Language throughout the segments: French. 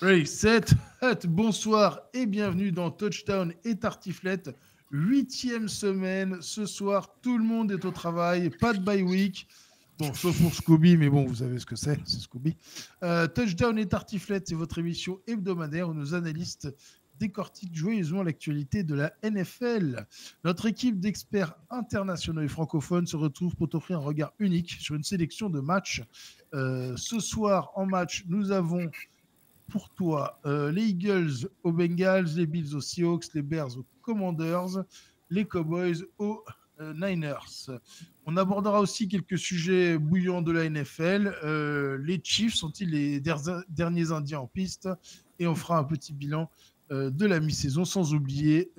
Ready, set, hut, bonsoir et bienvenue dans Touchdown et Tartiflette, 8e semaine. Ce soir, tout le monde est au travail, pas de bye week. Bon, sauf pour Scooby, mais bon, vous savez ce que c'est Scooby. Touchdown et Tartiflette, c'est votre émission hebdomadaire où nos analystes décortiquent joyeusement l'actualité de la NFL. Notre équipe d'experts internationaux et francophones se retrouve pour t'offrir un regard unique sur une sélection de matchs. Ce soir, en match, nous avons pour toi les Eagles aux Bengals, les Bills aux Seahawks, les Bears aux Commanders, les Cowboys aux Niners. On abordera aussi quelques sujets bouillants de la NFL. Les Chiefs sont-ils les derniers Indiens en piste? Et on fera un petit bilan de la mi-saison, sans oublier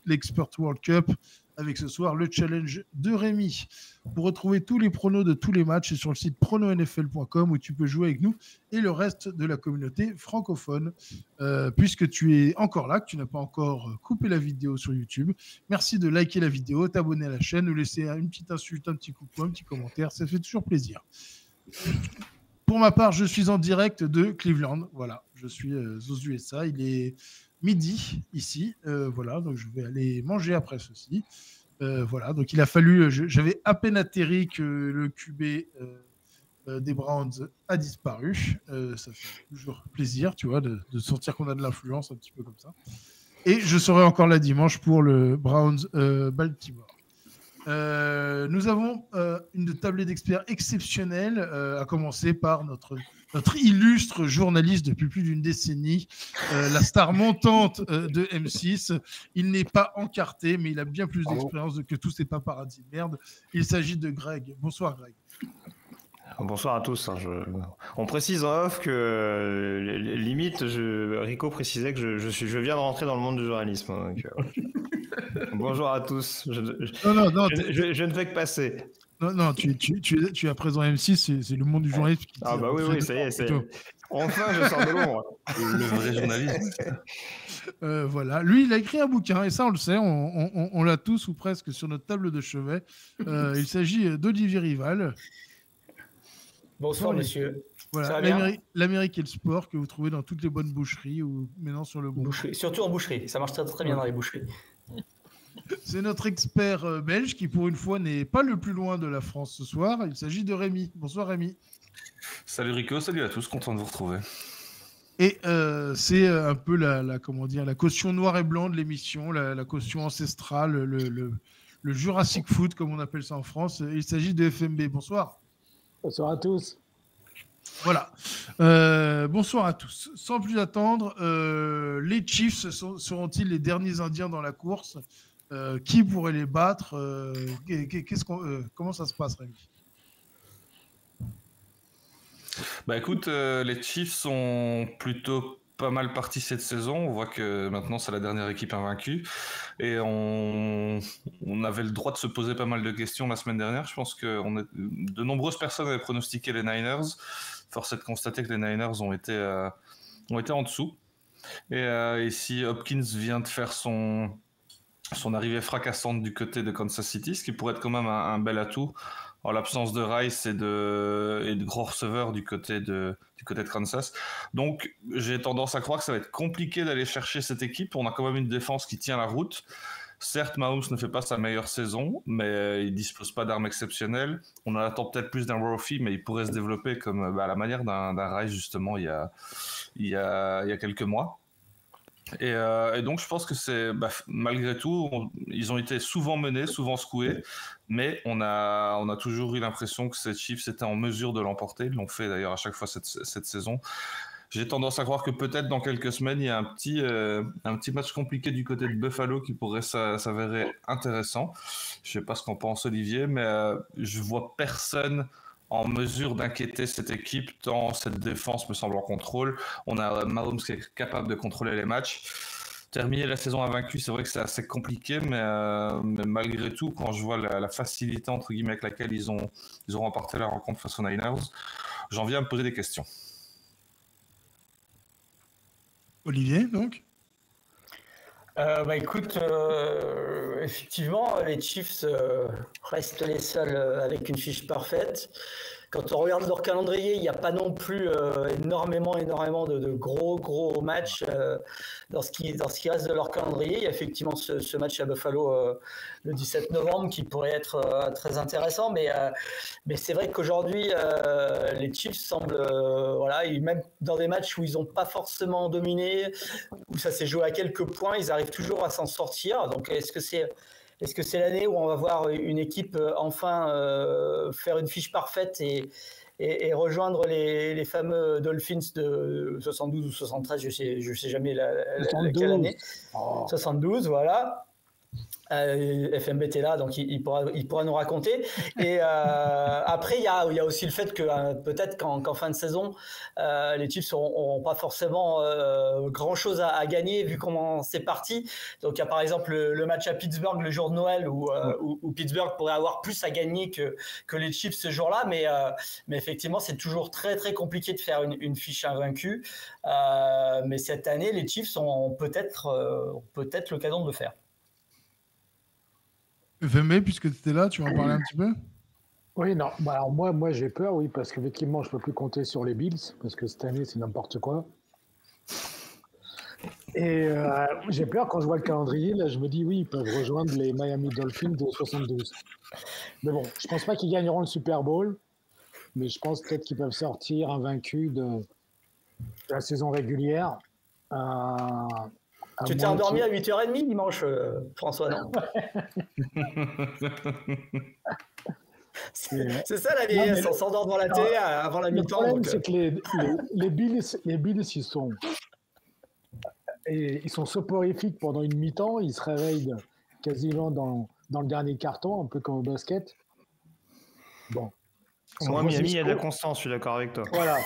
l'Expert World Cup, avec ce soir le challenge de Rémi. Pour retrouver tous les pronos de tous les matchs, c'est sur le site prononfl.com où tu peux jouer avec nous et le reste de la communauté francophone. Puisque tu es encore là, que tu n'as pas encore coupé la vidéo sur YouTube, merci de liker la vidéo, t'abonner à la chaîne, nous laisser une petite insulte, un petit coucou, un petit commentaire, ça fait toujours plaisir. Pour ma part, je suis en direct de Cleveland. Voilà, je suis aux USA. Il est midi ici. Voilà, donc je vais aller manger après ceci. Voilà, donc il a fallu. J'avais à peine atterri que le QB des Browns a disparu. Ça fait toujours plaisir, tu vois, de sentir qu'on a de l'influence un petit peu comme ça. Et je serai encore là dimanche pour le Browns Baltimore. Nous avons une tablée d'experts exceptionnelle, à commencer par notre illustre journaliste depuis plus d'une décennie, la star montante de M6. Il n'est pas encarté, mais il a bien plus d'expérience que tous ces paparazzis de merde. Il s'agit de Greg. Bonsoir Greg. Bonsoir à tous. On précise en off que limite, Rico précisait que je viens de rentrer dans le monde du journalisme. Donc, bonjour à tous. Je ne fais que passer. Non, tu es à présent M6, c'est le monde du journalisme qui tire. Ah bah oui, ça y est. Enfin, je sors de l'ombre. Le vrai journaliste. Voilà. Lui, il a écrit un bouquin, et ça, on le sait, on l'a tous ou presque sur notre table de chevet. Il s'agit d'Olivier Rival. Bonsoir, monsieur. Voilà, l'Amérique et le sport que vous trouvez dans toutes les bonnes boucheries ou maintenant sur le bon. Boucherie. Surtout en boucherie, ça marche très, très bien dans les boucheries. C'est notre expert belge qui, pour une fois, n'est pas le plus loin de la France ce soir. Il s'agit de Rémi. Bonsoir, Rémi. Salut Rico, salut à tous, content de vous retrouver. Et c'est un peu la caution noir et blanc de l'émission, la caution ancestrale, le Jurassic Foot, comme on appelle ça en France. Il s'agit de FMB. Bonsoir. Bonsoir à tous. Voilà. Bonsoir à tous. Sans plus attendre, les Chiefs seront-ils les derniers Indiens dans la course? Qui pourrait les battre? Comment ça se passe, Rémi? Bah écoute, les Chiefs sont plutôt pas mal partis cette saison. On voit que maintenant c'est la dernière équipe invaincue et on avait le droit de se poser pas mal de questions la semaine dernière. Je pense que de nombreuses personnes avaient pronostiqué les Niners. Force est de constater que les Niners ont été en dessous. Et si Hopkins vient de faire son arrivée fracassante du côté de Kansas City, ce qui pourrait être quand même un bel atout en l'absence de Rice et de gros receveurs du côté de Kansas. Donc j'ai tendance à croire que ça va être compliqué d'aller chercher cette équipe. On a quand même une défense qui tient la route. Certes, Mahomes ne fait pas sa meilleure saison, mais il dispose pas d'armes exceptionnelles. On en attend peut-être plus d'un Brophy, mais il pourrait se développer comme à la manière d'un Rice justement il y a quelques mois. Et donc je pense que c'est malgré tout, ils ont été souvent menés, souvent secoués, mais on a toujours eu l'impression que ces Chiefs étaient en mesure de l'emporter. Ils l'ont fait d'ailleurs à chaque fois cette saison. J'ai tendance à croire que peut-être dans quelques semaines, il y a un petit match compliqué du côté de Buffalo qui pourrait s'avérer intéressant. Je sais pas ce qu'en pense Olivier, mais je vois personne en mesure d'inquiéter cette équipe tant cette défense me semble en contrôle. On a Mahomes qui est capable de contrôler les matchs. Terminer la saison invaincue, c'est vrai que c'est assez compliqué, mais malgré tout, quand je vois la facilité entre guillemets avec laquelle ils ont remporté la rencontre face aux Niners, j'en viens à me poser des questions. Olivier, donc? Écoute, effectivement, les Chiefs restent les seuls avec une fiche parfaite. quand on regarde leur calendrier, il n'y a pas non plus énormément de gros matchs dans ce qui reste de leur calendrier. Il y a effectivement ce match à Buffalo le 17 novembre qui pourrait être très intéressant, mais c'est vrai qu'aujourd'hui, les Chiefs semblent, même dans des matchs où ils n'ont pas forcément dominé, où ça s'est joué à quelques points, ils arrivent toujours à s'en sortir. Donc, est-ce que c'est l'année où on va voir une équipe enfin faire une fiche parfaite et rejoindre les fameux Dolphins de 72 ou 73, je sais jamais laquelle année. 72, voilà. FMB était là, donc il pourra nous raconter. Et après, il y a aussi le fait que peut-être qu'en fin de saison, les Chiefs n'auront pas forcément grand-chose à gagner vu comment c'est parti. Donc il y a par exemple le match à Pittsburgh le jour de Noël où Pittsburgh pourrait avoir plus à gagner que les Chiefs ce jour-là. Mais effectivement, c'est toujours très très compliqué de faire une fiche invaincue. Mais cette année, les Chiefs ont peut-être l'occasion de le faire. FMB, puisque tu étais là, tu vas en parler un petit peu? Oui, non. Alors moi j'ai peur, oui, parce qu'effectivement, je ne peux plus compter sur les Bills, parce que cette année, c'est n'importe quoi. Et j'ai peur quand je vois le calendrier, là, je me dis, oui, ils peuvent rejoindre les Miami Dolphins de 72. Mais bon, je ne pense pas qu'ils gagneront le Super Bowl, mais je pense peut-être qu'ils peuvent sortir invaincus de la saison régulière. Tu t'es endormi à 8h30 dimanche, François, non? C'est ça la vieillesse, on s'endort devant la télé avant la mi-temps. Le problème, c'est que les Bills, ils sont soporifiques pendant une mi-temps, ils se réveillent quasiment dans le dernier carton, un peu comme au basket. Bon. Moi, Miami, il y a de la constance, je suis d'accord avec toi. Voilà.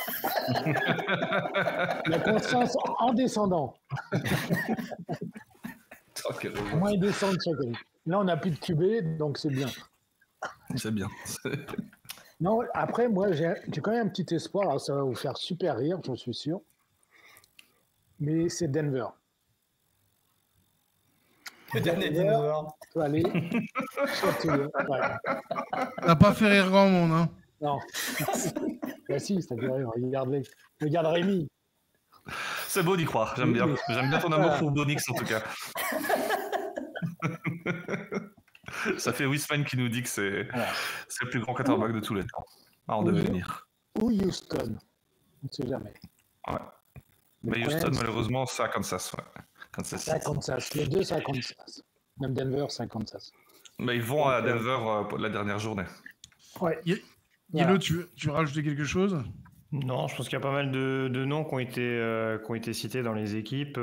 La constance en descendant. Moins ils descendent chaque année. Là, on n'a plus de QB, donc c'est bien. C'est bien. Non, après, moi, j'ai quand même un petit espoir. Alors, ça va vous faire super rire, j'en suis sûr. Mais c'est Denver. Denver. Allez. T'as pas fait rire grand monde, hein? Non. Bah si, ça fait rire. Regarde Rémi. C'est beau d'y croire, j'aime bien. J'aime bien ton amour pour Bonix en tout cas. Ça fait Wisman qui nous dit que c'est le plus grand quarterback de tous les temps. On devait venir. Ou Houston. On ne sait jamais. Ouais. Mais Houston, malheureusement, c'est à Kansas. Ouais. C'est à Kansas. Les deux, c'est à Kansas. Même Denver, c'est à Kansas. Mais ils vont à Denver pour la dernière journée. Ouais. Yellow, tu veux rajouter quelque chose? Non, je pense qu'il y a pas mal de noms qui ont été cités dans les équipes.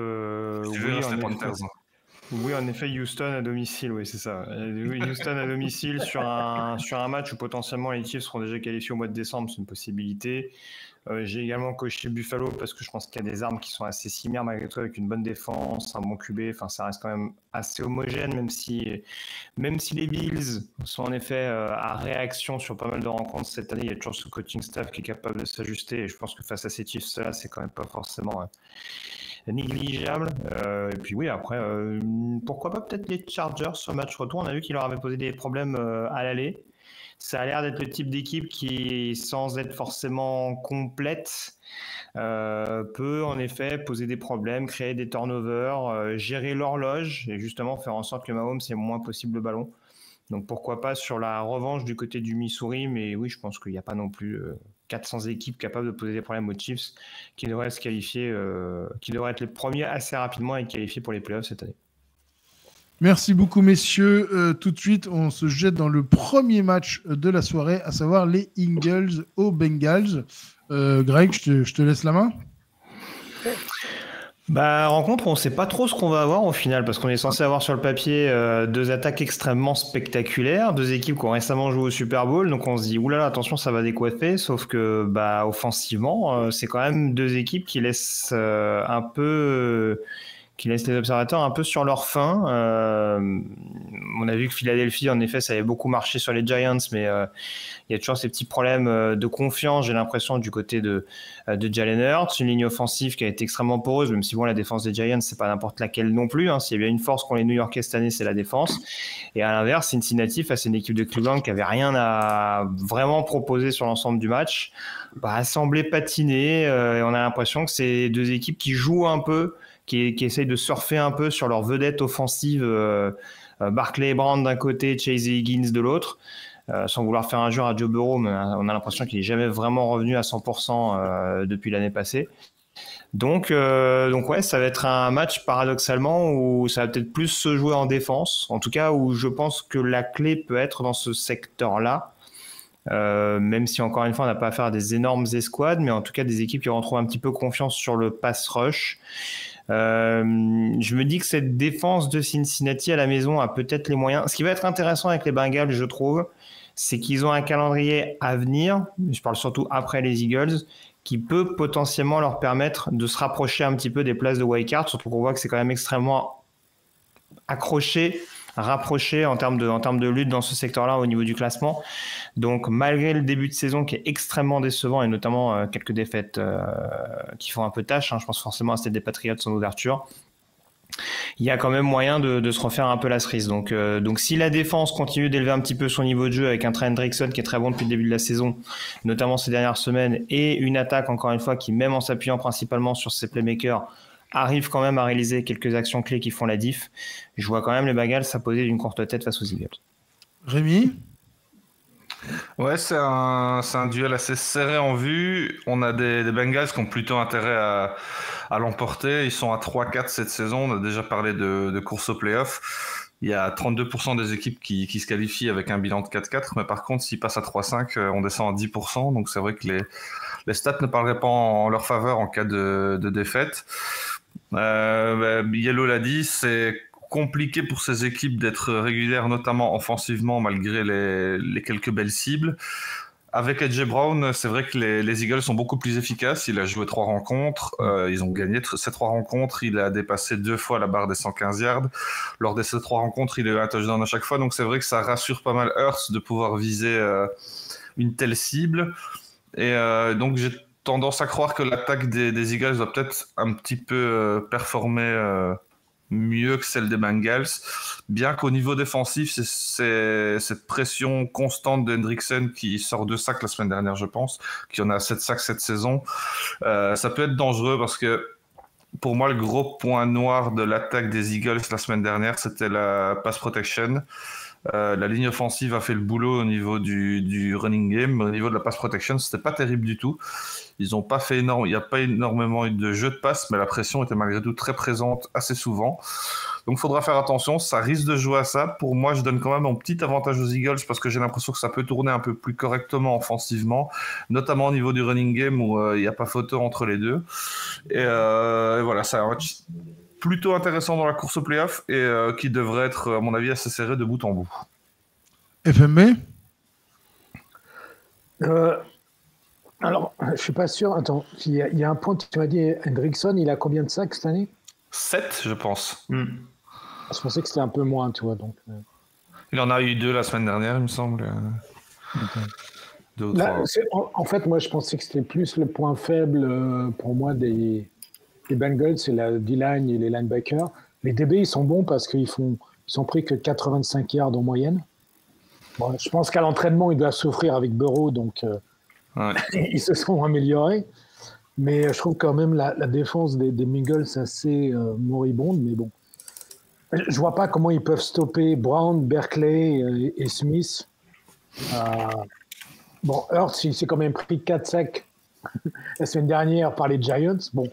Oui, en effet, Houston à domicile, oui, c'est ça. Houston à domicile sur un match où potentiellement les Chiefs seront déjà qualifiés au mois de décembre, c'est une possibilité. J'ai également coché Buffalo parce que je pense qu'il y a des armes qui sont assez similaires malgré tout, avec une bonne défense, un bon QB. Enfin, ça reste quand même assez homogène, même si les Bills sont en effet à réaction sur pas mal de rencontres cette année. Il y a toujours ce coaching staff qui est capable de s'ajuster. Et je pense que face à ces Chiefs, cela, c'est quand même pas forcément négligeable. Et puis oui, après, pourquoi pas peut-être les Chargers sur match retour. On a vu qu'ils leur avaient posé des problèmes à l'aller. Ça a l'air d'être le type d'équipe qui, sans être forcément complète, peut en effet poser des problèmes, créer des turnovers, gérer l'horloge et justement faire en sorte que Mahomes ait moins possible le ballon. Donc pourquoi pas sur la revanche du côté du Missouri, mais oui, je pense qu'il n'y a pas non plus 400 équipes capables de poser des problèmes aux Chiefs qui devraient se qualifier, qui devraient être les premiers assez rapidement à être qualifiés pour les playoffs cette année. Merci beaucoup, messieurs. Tout de suite, on se jette dans le premier match de la soirée, à savoir les Eagles aux Bengals. Greg, je te laisse la main. Rencontre, on ne sait pas trop ce qu'on va avoir au final, parce qu'on est censé avoir sur le papier deux attaques extrêmement spectaculaires, deux équipes qui ont récemment joué au Super Bowl, donc on se dit oulala, attention, ça va décoiffer, sauf que offensivement, c'est quand même deux équipes qui laissent un peu qui laisse les observateurs un peu sur leur faim. On a vu que Philadelphie, en effet, ça avait beaucoup marché sur les Giants, mais il y a toujours ces petits problèmes de confiance, j'ai l'impression, du côté de Jalen Hurts. Une ligne offensive qui a été extrêmement poreuse, même si bon, la défense des Giants, c'est pas n'importe laquelle non plus. S'il y a bien une force qu'ont les New-Yorkais cette année, c'est la défense. Et à l'inverse, Cincinnati, face à une équipe de Cleveland qui avait rien à vraiment proposer sur l'ensemble du match, a semblé patiner. Et on a l'impression que c'est deux équipes qui jouent un peu, qui essayent de surfer un peu sur leur vedette offensive, Barkley et Brown d'un côté, Chase et Higgins de l'autre. Sans vouloir faire injure à Joe Burrow, mais on a l'impression qu'il n'est jamais vraiment revenu à 100% depuis l'année passée. Donc ouais, ça va être un match paradoxalement où ça va peut-être plus se jouer en défense, en tout cas où je pense que la clé peut être dans ce secteur-là, même si encore une fois on n'a pas affaire à des énormes escouades, mais en tout cas des équipes qui retrouvent un petit peu confiance sur le pass rush. Je me dis que cette défense de Cincinnati à la maison a peut-être les moyens. Ce qui va être intéressant avec les Bengals, je trouve, c'est qu'ils ont un calendrier à venir, je parle surtout après les Eagles, qui peut potentiellement leur permettre de se rapprocher un petit peu des places de wildcard, surtout qu'on voit que c'est quand même extrêmement rapproché en termes de lutte dans ce secteur-là au niveau du classement. Donc malgré le début de saison qui est extrêmement décevant et notamment quelques défaites qui font un peu tâche, je pense forcément à celle des Patriots en ouverture, il y a quand même moyen de se refaire un peu la cerise. Donc si la défense continue d'élever un petit peu son niveau de jeu avec un Trent Hendrickson qui est très bon depuis le début de la saison, notamment ces dernières semaines, et une attaque encore une fois qui, même en s'appuyant principalement sur ses playmakers, arrive quand même à réaliser quelques actions clés qui font la diff, je vois quand même les Bengals s'imposer d'une courte tête face aux Eagles. Rémi ? Ouais, c'est un duel assez serré en vue. On a des Bengals qui ont plutôt intérêt à l'emporter. Ils sont à 3-4 cette saison. On a déjà parlé de course au playoff. Il y a 32% des équipes qui se qualifient avec un bilan de 4-4. Mais par contre, s'ils passent à 3-5, on descend à 10%. Donc c'est vrai que les stats ne parleraient pas en leur faveur en cas de défaite. Yellow l'a dit, c'est compliqué pour ces équipes d'être régulières, notamment offensivement, malgré les quelques belles cibles. Avec AJ Brown, c'est vrai que les Eagles sont beaucoup plus efficaces. Il a joué 3 rencontres. Ils ont gagné ces 3 rencontres. Il a dépassé 2 fois la barre des 115 yards. Lors de ces 3 rencontres, il a eu un touchdown à chaque fois. Donc c'est vrai que ça rassure pas mal Hurts de pouvoir viser une telle cible. Et donc j'ai tendance à croire que l'attaque des Eagles va peut-être un petit peu performer mieux que celle des Bengals, bien qu'au niveau défensif, c'est cette pression constante d'Hendrickson qui sort 2 sacs la semaine dernière, je pense, qui en a 7 sacs cette saison. Ça peut être dangereux parce que pour moi, le gros point noir de l'attaque des Eagles la semaine dernière, c'était la pass protection. La ligne offensive a fait le boulot au niveau du running game. Au niveau de la pass protection, c'était pas terrible du tout. Ils ont pas fait il n'y a pas énormément eu de jeux de passe, mais la pression était malgré tout très présente assez souvent. Donc il faudra faire attention, ça risque de jouer à ça. Pour moi, je donne quand même un petit avantage aux Eagles parce que j'ai l'impression que ça peut tourner un peu plus correctement offensivement, notamment au niveau du running game où il n'y a pas photo entre les deux. Et voilà, c'est un match plutôt intéressant dans la course au playoff et qui devrait être, à mon avis, assez serré de bout en bout. FMB ? Alors, je ne suis pas sûr. Attends, il y a un point que tu m'as dit, Hendrickson, il a combien de sacs cette année ? 7, je pense. Je pensais que c'était un peu moins, tu vois. Donc, Il en a eu 2 la semaine dernière, il me semble. okay. 2 ou Là, 3. en fait, moi, je pensais que c'était plus le point faible pour moi des Bengals, c'est la D-line et les linebackers. Les DB, ils sont bons parce qu'ils sont pris que 85 yards en moyenne. Bon, je pense qu'à l'entraînement, ils doivent souffrir avec Burrow, donc ils se sont améliorés. Mais je trouve quand même la défense des Bengals assez moribonde. Mais bon, je vois pas comment ils peuvent stopper Brown, Berkeley et Smith. Bon, Hurts, il s'est quand même pris 4 sacs la semaine dernière par les Giants. Bon,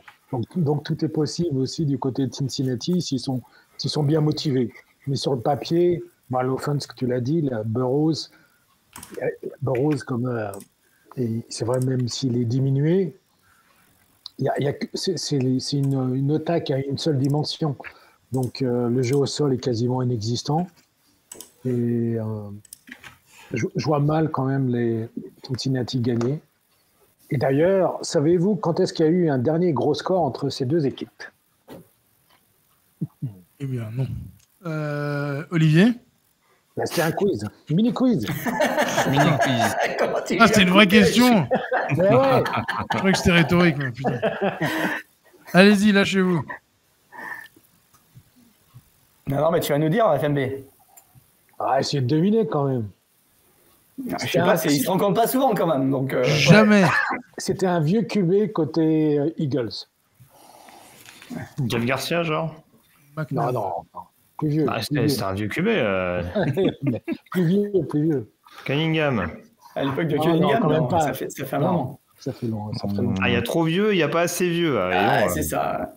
donc tout est possible aussi du côté de Cincinnati s'ils sont bien motivés. Mais sur le papier, l'offense que tu l'as dit, Burrows comme c'est vrai, même s'il est diminué, c'est une attaque à une seule dimension. Donc le jeu au sol est quasiment inexistant. Et je vois mal quand même les Cincinnati gagner. Et d'ailleurs, savez-vous quand est-ce qu'il y a eu un dernier gros score entre ces deux équipes ? Eh bien, non. Olivier? Là, c'était un quiz, mini quiz. Ah, c'était une vraie question. Mais ouais. Je croyais que c'était rhétorique, mais putain. Allez-y, lâchez-vous. Non, mais tu vas nous dire, FMB. Ah, essayez de deviner quand même. Je sais pas, ils se rencontrent pas souvent quand même. Donc, Jamais. Ouais. C'était un vieux QB côté Eagles. Jeff Garcia, genre? Non, non. Plus vieux. Ah, c'était un vieux QB. Plus vieux. Cunningham. À l'époque de Cunningham, quand même pas. Ça fait un moment. Ça fait long. Ah, il y a trop vieux, il n'y a pas assez vieux. C'est ça.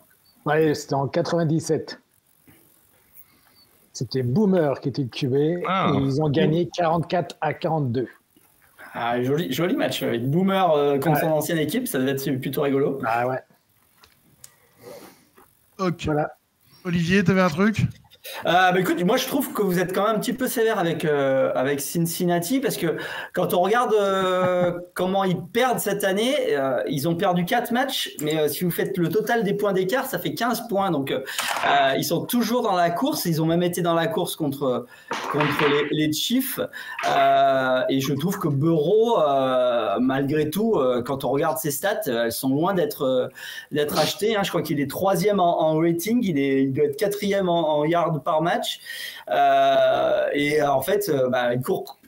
Ouais, c'était en 97. C'était Boomer qui était le QB et ils ont gagné 44-42. Ah, joli match avec Boomer contre son ancienne équipe, ça devait être plutôt rigolo. Ah ouais. Ok. Voilà. Olivier, t'avais un truc? Écoute, moi je trouve que vous êtes quand même un petit peu sévère avec Cincinnati parce que quand on regarde comment ils perdent cette année, ils ont perdu 4 matchs, mais si vous faites le total des points d'écart, ça fait 15 points. Donc ils sont toujours dans la course, ils ont même été dans la course contre les Chiefs. Et je trouve que Burrow, malgré tout, quand on regarde ses stats, elles sont loin d'être achetées. Hein. Je crois qu'il est 3e en rating, il doit être 4e en yards par match. Et en fait,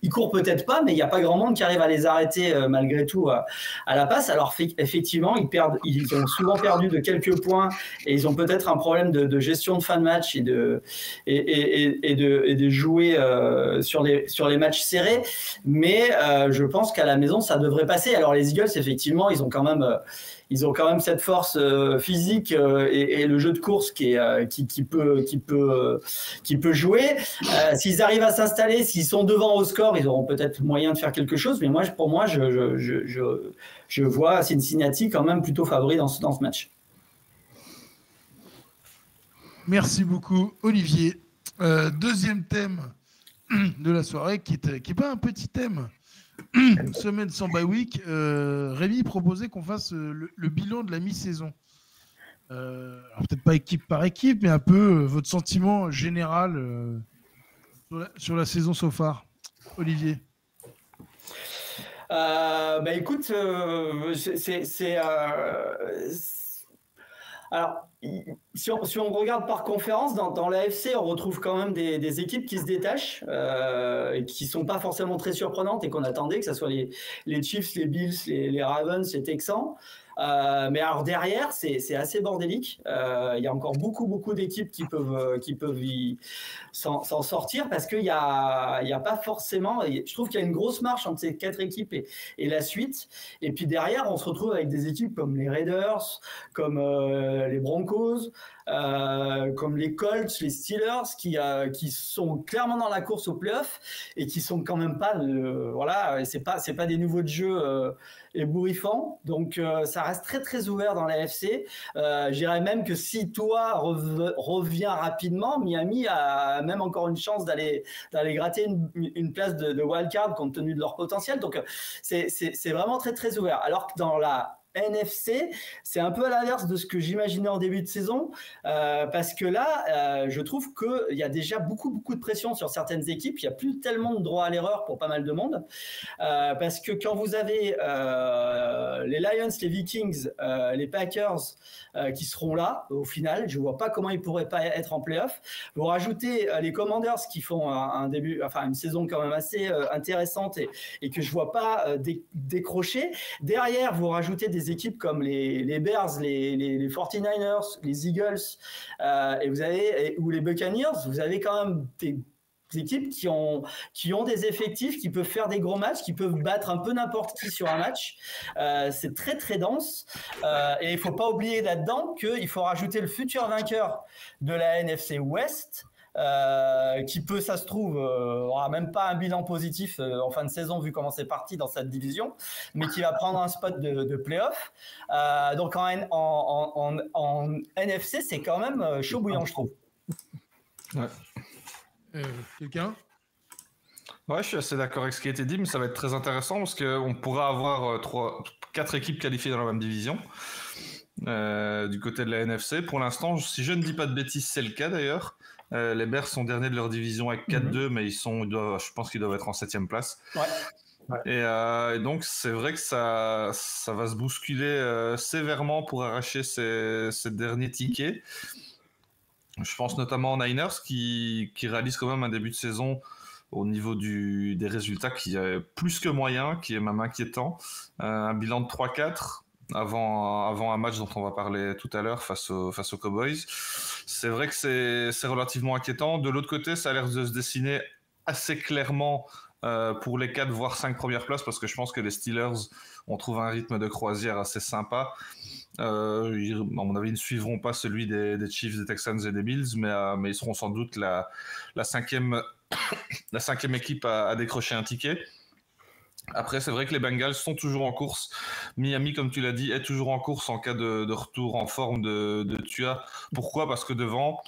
il court peut-être pas, mais il n'y a pas grand monde qui arrive à les arrêter malgré tout à la passe. Alors effectivement, ils ont souvent perdu de quelques points et ils ont peut-être un problème de gestion de fin de match et de jouer sur les matchs serrés. Mais je pense qu'à la maison, ça devrait passer. Alors les Eagles, effectivement, ils ont quand même cette force physique et le jeu de course qui peut jouer. S'ils arrivent à s'installer, s'ils sont devant au score, ils auront peut-être moyen de faire quelque chose. Mais pour moi, je vois Cincinnati quand même plutôt favori dans ce match. Merci beaucoup, Olivier. Deuxième thème de la soirée, qui est pas un petit thème. Une semaine sans bye week, Rémi proposait qu'on fasse le bilan de la mi-saison. Alors peut-être pas équipe par équipe, mais un peu votre sentiment général sur la saison so far. Olivier. Écoute, alors, si on regarde par conférence, dans l'AFC, on retrouve quand même des équipes qui se détachent et qui ne sont pas forcément très surprenantes et qu'on attendait, que ce soit les Chiefs, les Bills, les Ravens, les Texans. Mais alors derrière, c'est assez bordélique. Il y a encore beaucoup d'équipes qui peuvent s'en sortir parce qu'il y a pas forcément. Je trouve qu'il y a une grosse marche entre ces 4 équipes et la suite. Et puis derrière, on se retrouve avec des équipes comme les Raiders, comme les Broncos, comme les Colts, les Steelers, qui sont clairement dans la course aux playoffs et qui sont quand même pas, c'est pas des nouveaux de jeu ébouriffants. Donc ça reste très très ouvert dans la NFC. Je dirais même que si toi revient rapidement, Miami a même encore une chance d'aller gratter une place de wildcard compte tenu de leur potentiel. Donc c'est vraiment très très ouvert. Alors que dans la NFC, c'est un peu à l'inverse de ce que j'imaginais en début de saison, parce que là, je trouve qu'il y a déjà beaucoup de pression sur certaines équipes. Il n'y a plus tellement de droit à l'erreur pour pas mal de monde, parce que quand vous avez les Lions, les Vikings, les Packers qui seront là au final, je vois pas comment ils pourraient pas être en playoff. Vous rajoutez les Commanders qui font une saison quand même assez intéressante et que je vois pas décrocher. Derrière, vous rajoutez des équipes comme les Bears, les 49ers, les Eagles, ou les Buccaneers. Vous avez quand même des équipes qui ont des effectifs, qui peuvent faire des gros matchs, qui peuvent battre un peu n'importe qui sur un match. C'est très très dense et il faut pas oublier là-dedans qu'il faut rajouter le futur vainqueur de la NFC West, qui peut, ça se trouve, aura même pas un bilan positif en fin de saison vu comment c'est parti dans cette division, mais qui va prendre un spot de play-off. Donc en NFC, c'est quand même chaud bouillant, je trouve. Ouais. Quelqu'un? Ouais, je suis assez d'accord avec ce qui a été dit, mais ça va être très intéressant parce qu'on pourra avoir 4 équipes qualifiées dans la même division. du côté de la NFC. Pour l'instant, si je ne dis pas de bêtises, c'est le cas d'ailleurs. Les Bears sont derniers de leur division avec 4-2, mais je pense qu'ils doivent être en 7e place. Ouais. Et donc, c'est vrai que ça va se bousculer sévèrement pour arracher ces derniers tickets. Je pense notamment aux Niners qui réalisent quand même un début de saison au niveau des résultats qui est plus que moyen, qui est même inquiétant. Un bilan de 3-4 avant un match dont on va parler tout à l'heure face aux Cowboys. C'est vrai que c'est relativement inquiétant. De l'autre côté, ça a l'air de se dessiner assez clairement pour les 4 voire 5 premières places, parce que je pense que les Steelers ont trouvé un rythme de croisière assez sympa. À mon avis, ils ne suivront pas celui des Chiefs, des Texans et des Bills, mais ils seront sans doute la 5e équipe à décrocher un ticket. Après, c'est vrai que les Bengals sont toujours en course. Miami, comme tu l'as dit, est toujours en course en cas de retour en forme de Tua. Pourquoi ? Parce que devant,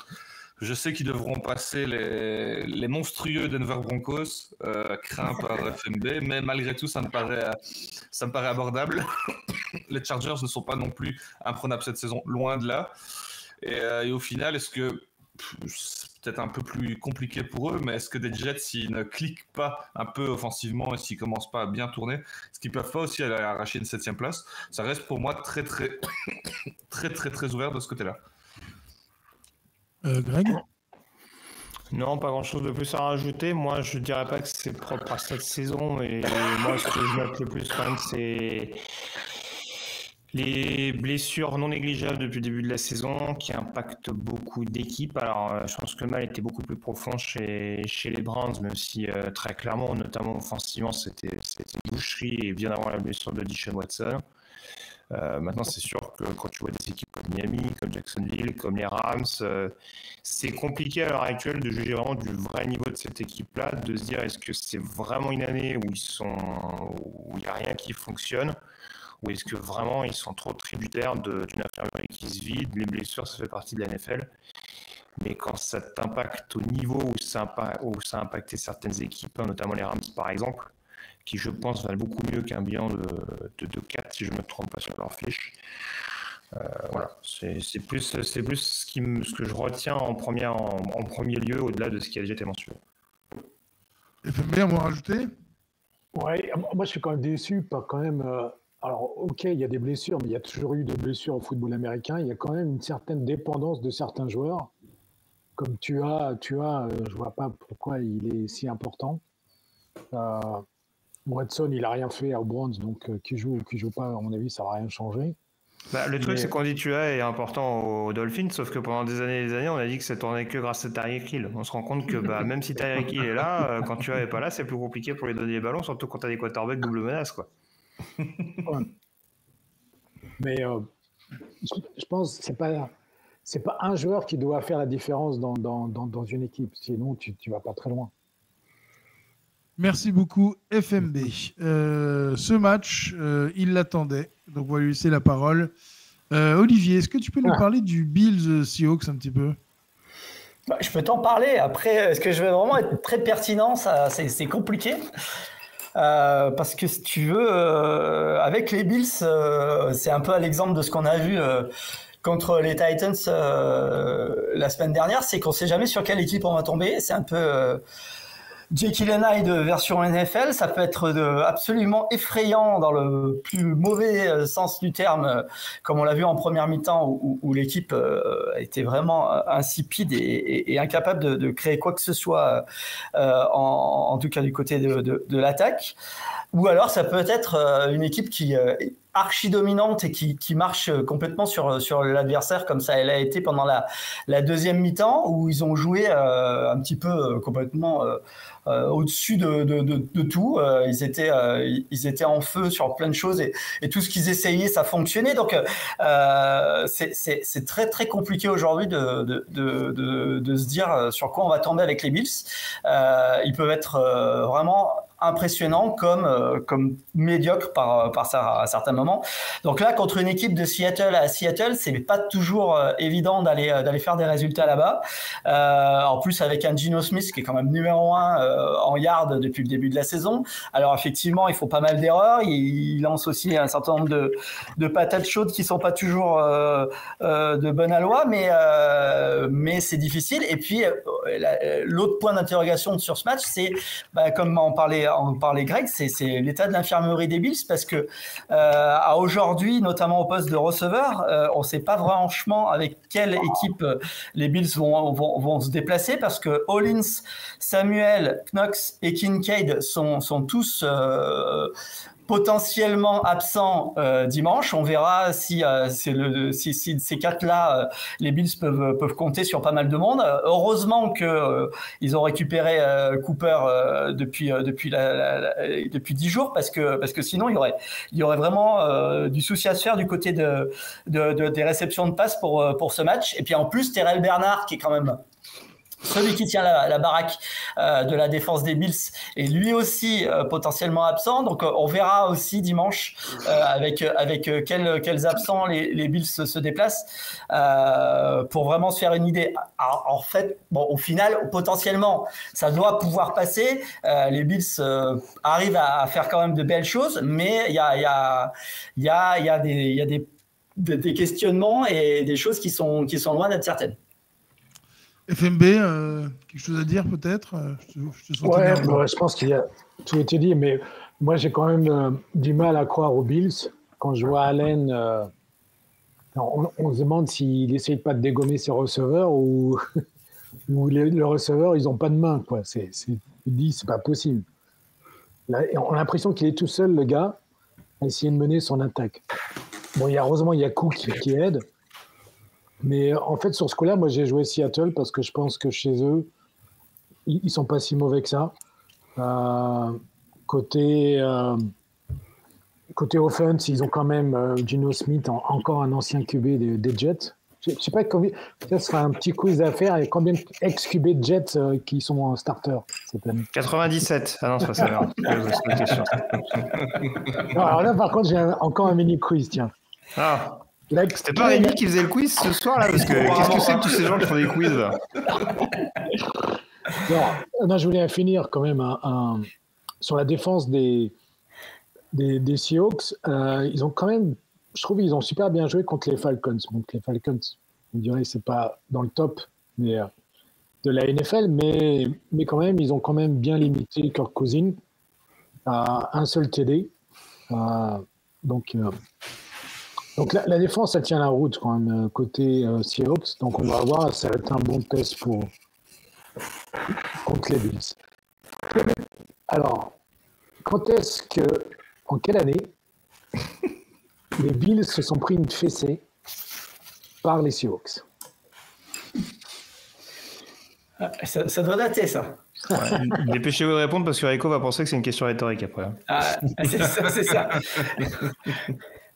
je sais qu'ils devront passer les monstrueux Denver Broncos, craints par FMB, mais malgré tout, ça me paraît abordable. Les Chargers ne sont pas non plus imprenables cette saison, loin de là. Et au final, est-ce que c'est peut-être un peu plus compliqué pour eux, mais est-ce que des Jets, s'ils ne cliquent pas un peu offensivement et s'ils commencent pas à bien tourner, est-ce qu'ils peuvent pas aussi aller arracher une 7e place ? Ça reste pour moi très très très très très ouvert de ce côté-là. Greg ? Non, pas grand-chose de plus à rajouter. Moi, je dirais pas que c'est propre à cette saison, et moi, ce que je note le plus quand même, c'est les blessures non négligeables depuis le début de la saison qui impactent beaucoup d'équipes. Alors, je pense que le mal était beaucoup plus profond chez les Browns, même si très clairement, notamment offensivement, c'était boucherie, et bien avant la blessure de Deshaun Watson. Maintenant, c'est sûr que quand tu vois des équipes comme Miami, comme Jacksonville, comme les Rams, c'est compliqué à l'heure actuelle de juger vraiment du vrai niveau de cette équipe-là, de se dire est-ce que c'est vraiment une année où il n'y a rien qui fonctionne, ou est-ce que vraiment ils sont trop tributaires d'une infirmerie qui se vide. Les blessures, ça fait partie de la NFL. Mais quand ça t'impacte au niveau où ça a impacté certaines équipes, notamment les Rams par exemple, qui je pense valent beaucoup mieux qu'un bilan de 2-4 si je ne me trompe pas sur leur fiche. Voilà, c'est plus ce que je retiens en premier lieu, au-delà de ce qui a déjà été mentionné. FMB, on va rajouter ? Ouais, moi je suis quand même déçu par quand même. Alors, ok, il y a des blessures, mais il y a toujours eu des blessures au football américain. Il y a quand même une certaine dépendance de certains joueurs. Comme tu as, je vois pas pourquoi il est si important. Watson, il a rien fait aux Browns, donc qui joue ou qui joue pas, à mon avis, ça va rien changer. Le truc, c'est qu'on dit Tua est important aux Dolphins, sauf que pendant des années et des années, on a dit que ça tournait que grâce à Tyreek Hill. On se rend compte que même si Tyreek Hill est là, quand Tua est pas là, c'est plus compliqué pour lui donner les ballons, surtout quand tu as des quarterbacks double menace, quoi. Ouais. Mais je pense que c'est pas un joueur qui doit faire la différence dans une équipe, sinon tu vas pas très loin. Merci beaucoup, FMB. Ce match, il l'attendait, donc on va lui laisser la parole. Olivier, est-ce que tu peux nous parler du Bills Seahawks un petit peu ? Je peux t'en parler. Après, est-ce que je vais vraiment être très pertinent ? C'est compliqué. Parce que si tu veux, avec les Bills, c'est un peu à l'exemple de ce qu'on a vu contre les Titans la semaine dernière, c'est qu'on ne sait jamais sur quelle équipe on va tomber. C'est un peu Jekyll and Hyde version NFL. Ça peut être absolument effrayant dans le plus mauvais sens du terme, comme on l'a vu en première mi-temps où l'équipe était vraiment insipide et incapable de créer quoi que ce soit, en tout cas du côté de l'attaque. Ou alors ça peut être une équipe qui est archi dominante et qui marche complètement sur l'adversaire, comme ça elle a été pendant la deuxième mi-temps, où ils ont joué un petit peu complètement au-dessus de tout. Ils étaient en feu sur plein de choses et tout ce qu'ils essayaient, ça fonctionnait. Donc c'est très très compliqué aujourd'hui de se dire sur quoi on va tomber avec les Bills. Ils peuvent être vraiment impressionnant comme médiocre à certains moments. Donc là, contre une équipe de Seattle à Seattle, c'est pas toujours évident d'aller faire des résultats là-bas. En plus, avec un Geno Smith qui est quand même numéro 1 en yards depuis le début de la saison. Alors effectivement, il faut pas mal d'erreurs. Il lance aussi un certain nombre de patates chaudes qui sont pas toujours de bonne aloi, mais c'est difficile. Et puis l'autre point d'interrogation sur ce match, c'est comme en parlait Greg, c'est l'état de l'infirmerie des Bills, parce que à aujourd'hui, notamment au poste de receveur, on ne sait pas franchement avec quelle équipe les Bills vont se déplacer, parce que Hollins, Samuel, Knox et Kincaid sont tous potentiellement absents dimanche. On verra si ces quatre-là, les Bills peuvent compter sur pas mal de monde. Heureusement que ils ont récupéré Cooper depuis 10 jours, parce que sinon il y aurait vraiment du souci à se faire du côté des réceptions de passes pour ce match. Et puis en plus, Terrell Bernard, qui est quand même celui qui tient la baraque de la défense des Bills, est lui aussi potentiellement absent. Donc on verra aussi dimanche avec quels absents les Bills se déplacent pour vraiment se faire une idée. Alors, en fait, au final, potentiellement, ça doit pouvoir passer. Les Bills arrivent à faire quand même de belles choses, mais il y a des questionnements et des choses qui sont loin d'être certaines. FMB, quelque chose à dire peut-être? Je pense qu'il y a tout été dit, mais moi j'ai quand même du mal à croire aux Bills. Quand je vois Allen, on se demande s'il n'essaye pas de dégommer ses receveurs ou les receveurs, ils n'ont pas de main, quoi. Il dit, c'est pas possible. Là, on a l'impression qu'il est tout seul, le gars, à essayer de mener son attaque. Bon, heureusement, il y a Cook qui aide. Mais en fait, sur ce coup-là, moi, j'ai joué Seattle parce que je pense que chez eux, ils sont pas si mauvais que ça. Côté offense, ils ont quand même Geno Smith, encore un ancien QB des Jets. Je sais pas combien. Ça sera un petit quiz à faire. Il y a combien d'ex-QB de Jets qui sont en starter cette année? 97. Ah non, c'est pas ça. Non, alors là, par contre, j'ai encore un mini quiz, tiens. Ah. C'était pas Rémi qui faisait le quiz ce soir là, parce que qu'est-ce que c'est que tous ces gens qui font des quiz là? Non, je voulais finir quand même sur la défense des Seahawks. Ils ont quand même, je trouve, ils ont super bien joué contre les Falcons. Donc les Falcons, on dirait, c'est pas dans le top de la NFL, mais quand même, ils ont quand même bien limité Kirk Cousins à un seul TD. Donc la défense, elle tient la route quand même côté Seahawks. Donc on va voir, ça va être un bon test contre les Bills. Alors, en quelle année les Bills se sont pris une fessée par les Seahawks? Ça doit dater, ça. Ouais, dépêchez-vous de répondre parce que Rico va penser que c'est une question rhétorique après. C'est ça.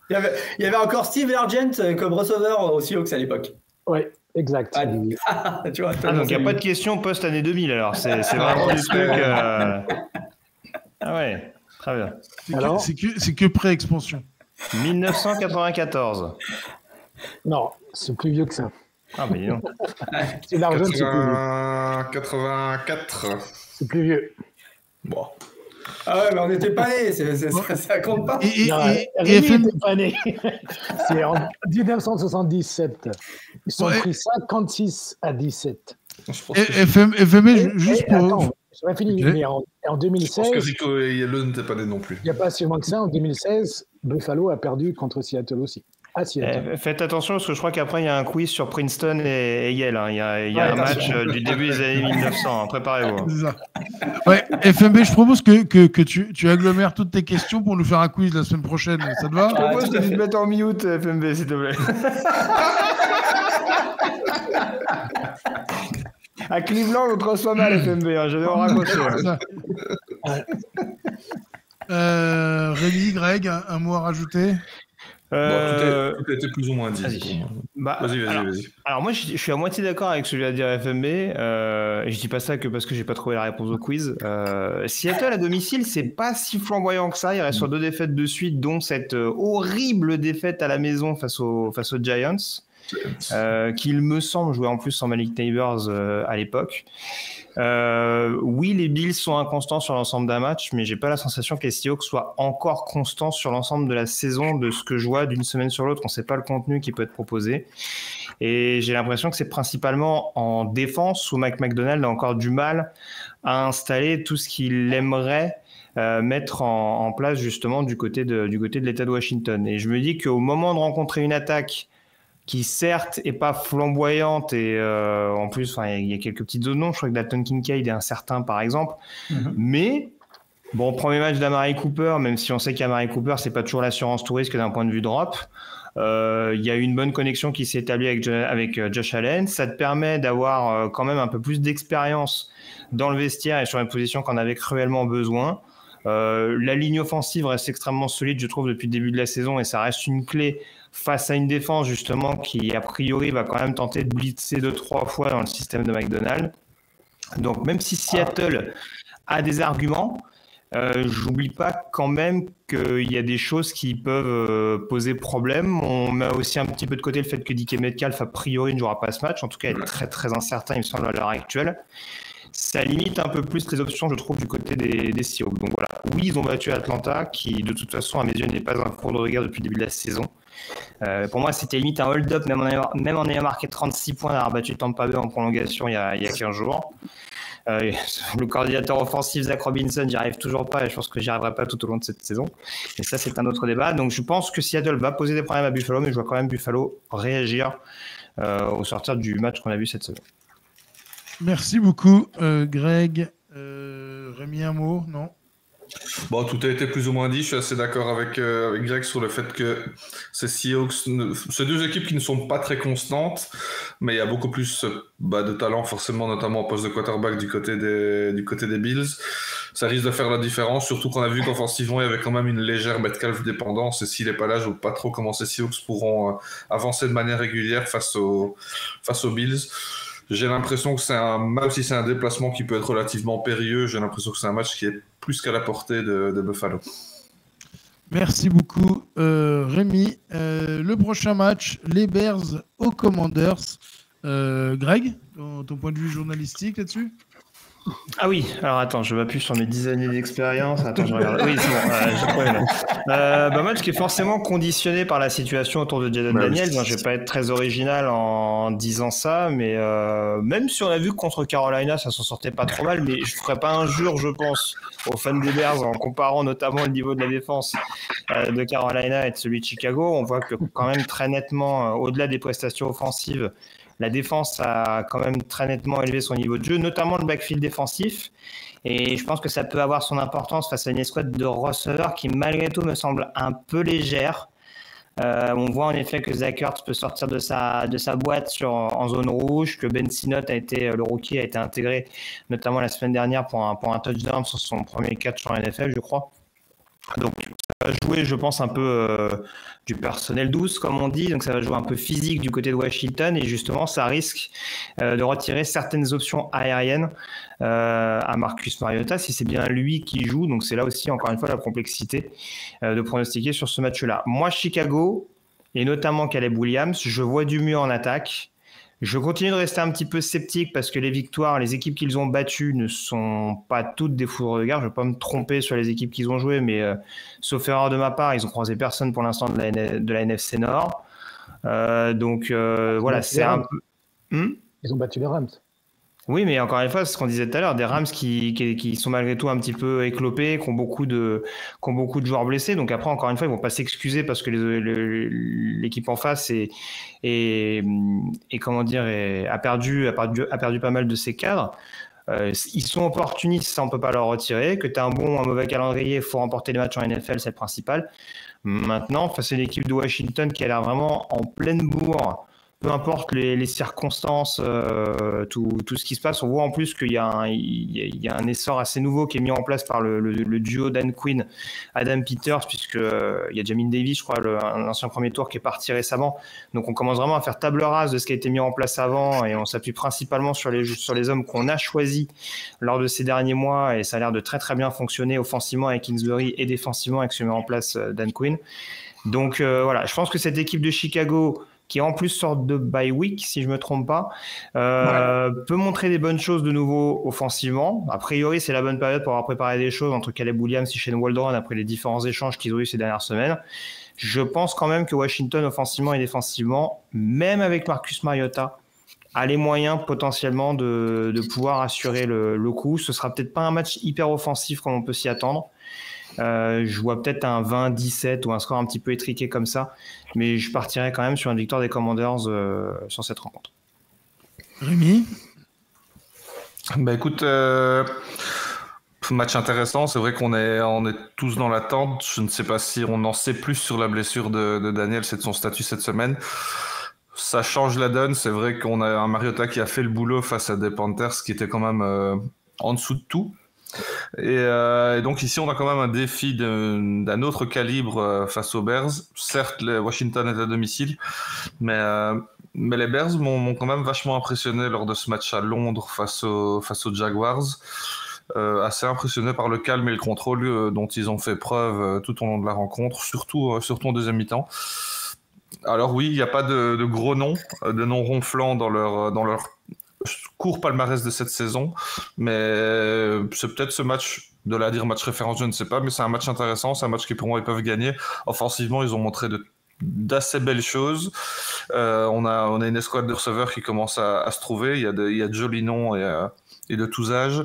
Il y avait encore Steve Largent comme receveur aux Seahawks à l'époque. Oui, exact. Tu vois, donc il n'y a pas de question post-année 2000 alors. C'est vraiment du truc. Ah ouais, très bien. C'est que pré-expansion. 1994. Non, c'est plus vieux que ça. Ah, mais non. C'est Largent, c'est plus vieux. 84. C'est plus vieux. Bon. Ah ouais, mais on n'était pas nés, ça compte pas. Rémi n'était pas né. C'est en 1977. Ils sont pris 56-17. FMB, juste pour... Attends, c'est pas fini. Mais en 2016... Je pense que Rico et Yellow n'étaient pas nés non plus. Il n'y a pas si loin que ça. En 2016, Buffalo a perdu contre Seattle aussi. Faites attention parce que je crois qu'après il y a un quiz sur Princeton et Yale. Hein. Il y a un match du début des années 1900. Hein. Préparez-vous. C'est ça. Ouais, FMB, je propose que tu agglomères toutes tes questions pour nous faire un quiz la semaine prochaine. Ça te va? Je propose de te mettre en mute, FMB, s'il te plaît. À Cleveland, on te reçoit mal, FMB. Hein. J'avais en raccroché. Rémi, Greg, un mot à rajouter? Tout a été plus ou moins dit. Vas-y. Vas-y. Alors moi, je suis à moitié d'accord avec ce que vient de dire FMB. Et je dis pas ça que parce que j'ai pas trouvé la réponse au quiz. Seattle à domicile, c'est pas si flamboyant que ça. Il reste sur 2 défaites de suite, dont cette horrible défaite à la maison face aux Giants. Qui, il me semble, jouait en plus sans Malik Neighbors à l'époque. Oui, les Bills sont inconstants sur l'ensemble d'un match, mais j'ai pas la sensation que les Seahawks soient encore constants sur l'ensemble de la saison. De ce que je vois d'une semaine sur l'autre, on sait pas le contenu qui peut être proposé. Et j'ai l'impression que c'est principalement en défense où Mike Macdonald a encore du mal à installer tout ce qu'il aimerait mettre en place justement du côté de l'État de Washington. Et je me dis qu'au moment de rencontrer une attaque qui certes est pas flamboyante et en plus il y a quelques petites zones non, je crois que Dalton Kincaid est incertain par exemple, mais bon, premier match d'Amari Cooper, même si on sait qu'Amari Cooper c'est pas toujours l'assurance tout risque d'un point de vue drop, il y a eu une bonne connexion qui s'est établie avec Josh Allen, ça te permet d'avoir quand même un peu plus d'expérience dans le vestiaire et sur une position qu'on avait cruellement besoin. La ligne offensive reste extrêmement solide, je trouve, depuis le début de la saison, et ça reste une clé face à une défense justement qui a priori va quand même tenter de blitzer 2-3 fois dans le système de McDonald. Donc même si Seattle a des arguments, j'oublie pas quand même qu'il y a des choses qui peuvent poser problème. On met aussi un petit peu de côté le fait que DK Metcalf a priori ne jouera pas ce match, en tout cas il est très très incertain il me semble à l'heure actuelle. Ça limite un peu plus les options, je trouve, du côté des Seahawks. Donc voilà, oui, ils ont battu Atlanta, qui de toute façon, à mes yeux, n'est pas un cours de regard depuis le début de la saison. Pour moi, c'était limite un hold-up, même en ayant marqué 36 points, d'avoir battu Tampa Bay en prolongation il y a 15 jours. Le coordinateur offensif Zach Robinson, j'y arrive toujours pas et je pense que j'y arriverai pas tout au long de cette saison. Et ça, c'est un autre débat. Donc je pense que Seattle va poser des problèmes à Buffalo, mais je vois quand même Buffalo réagir au sortir du match qu'on a vu cette semaine. Merci beaucoup, Greg. Rémi, un mot, non? Bon, tout a été plus ou moins dit. Je suis assez d'accord avec Greg sur le fait que ces Seahawks, ces deux équipes qui ne sont pas très constantes, mais il y a beaucoup plus de talent forcément, notamment au poste de quarterback du côté des Bills. Ça risque de faire la différence, surtout qu'on a vu qu'offensivement, il y avait quand même une légère Metcalf dépendance. Et s'il n'est pas là, je ne vois pas trop comment ces Seahawks pourront avancer de manière régulière face aux Bills. J'ai l'impression que même si c'est un déplacement qui peut être relativement périlleux, j'ai l'impression que c'est un match qui est plus qu'à la portée de Buffalo. Merci beaucoup, Rémi. Le prochain match, les Bears aux Commanders. Greg, ton point de vue journalistique là-dessus? Ah oui, alors attends, je m'appuie sur mes 10 années d'expérience. Attends, je regarde. Oui, c'est bon, j'ai trouvé là. Match qui est forcément conditionné par la situation autour de Jaden Daniels. Je ne vais pas être très original en disant ça, mais même si on a vu que contre Carolina, ça s'en sortait pas trop mal, mais je ne ferai pas injure, je pense, aux fans des Bears en comparant notamment le niveau de la défense de Carolina et de celui de Chicago. On voit que quand même très nettement, au-delà des prestations offensives, la défense a quand même très nettement élevé son niveau de jeu, notamment le backfield défensif. Et je pense que ça peut avoir son importance face à une escouade de receveurs qui, malgré tout, me semble un peu légère. On voit en effet que Zach Ertz peut sortir de sa boîte en zone rouge, que Ben Sinnott le rookie, a été intégré notamment la semaine dernière pour un touchdown sur son premier catch en NFL, je crois. Donc ça va jouer, je pense, un peu du personnel 12, comme on dit. Donc ça va jouer un peu physique du côté de Washington. Et justement, ça risque de retirer certaines options aériennes à Marcus Mariota, si c'est bien lui qui joue. Donc c'est là aussi, encore une fois, la complexité de pronostiquer sur ce match-là. Moi, Chicago, et notamment Caleb Williams, je vois du mieux en attaque. Je continue de rester un petit peu sceptique parce que les victoires, les équipes qu'ils ont battues ne sont pas toutes des fous de regard. Je ne vais pas me tromper sur les équipes qu'ils ont jouées, mais sauf erreur de ma part, ils ont croisé personne pour l'instant de la NFC Nord. Voilà, c'est un peu... Ils ont battu les Rams. Oui, mais encore une fois, c'est ce qu'on disait tout à l'heure, des Rams qui sont malgré tout un petit peu éclopés, qui ont beaucoup de joueurs blessés. Donc après, encore une fois, ils vont pas s'excuser parce que l'équipe en face comment dire, a perdu pas mal de ses cadres. Ils sont opportunistes, ça on peut pas leur retirer. Que tu as un bon ou un mauvais calendrier, il faut remporter les matchs en NFL, c'est le principal. Maintenant, face à l'équipe de Washington qui a l'air vraiment en pleine bourre peu importe les circonstances, tout ce qui se passe. On voit en plus qu'il y a un essor assez nouveau qui est mis en place par le duo Dan Quinn, Adam Peters, puisque il y a Jamin Davis, je crois, un ancien premier tour qui est parti récemment. Donc on commence vraiment à faire table rase de ce qui a été mis en place avant, et on s'appuie principalement sur les hommes qu'on a choisis lors de ces derniers mois, et ça a l'air de très très bien fonctionner offensivement avec Kingsbury et défensivement avec ce qui met en place Dan Quinn. Donc voilà, je pense que cette équipe de Chicago, qui en plus sort de bye week, si je ne me trompe pas, peut montrer des bonnes choses de nouveau offensivement. A priori, c'est la bonne période pour avoir préparé des choses entre Caleb Williams et Shane Waldron après les différents échanges qu'ils ont eu ces dernières semaines. Je pense quand même que Washington, offensivement et défensivement, même avec Marcus Mariota, a les moyens potentiellement de pouvoir assurer le coup. Ce ne sera peut-être pas un match hyper offensif comme on peut s'y attendre. Je vois peut-être un 20-17 ou un score un petit peu étriqué comme ça, mais je partirais quand même sur une victoire des Commanders sur cette rencontre. Rémi ? Bah écoute, match intéressant, c'est vrai qu'on est tous dans l'attente. Je ne sais pas si on en sait plus sur la blessure de Daniel, c'est de son statut cette semaine. Ça change la donne, c'est vrai qu'on a un Mariota qui a fait le boulot face à des Panthers qui étaient quand même en dessous de tout. Et donc ici on a quand même un défi d'un autre calibre face aux Bears. Certes, Washington est à domicile, mais les Bears m'ont quand même vachement impressionné lors de ce match à Londres face aux Jaguars. Assez impressionné par le calme et le contrôle dont ils ont fait preuve tout au long de la rencontre, surtout en deuxième mi-temps. Alors oui, il n'y a pas de gros noms, de noms ronflants dans leur court palmarès de cette saison, mais c'est peut-être ce match, de là à dire match référence, je ne sais pas, mais c'est un match intéressant, c'est un match qui pour moi ils peuvent gagner. Offensivement, ils ont montré d'assez belles choses. On a une escouade de receveurs qui commence à se trouver, il y a de jolis noms et de tous âges.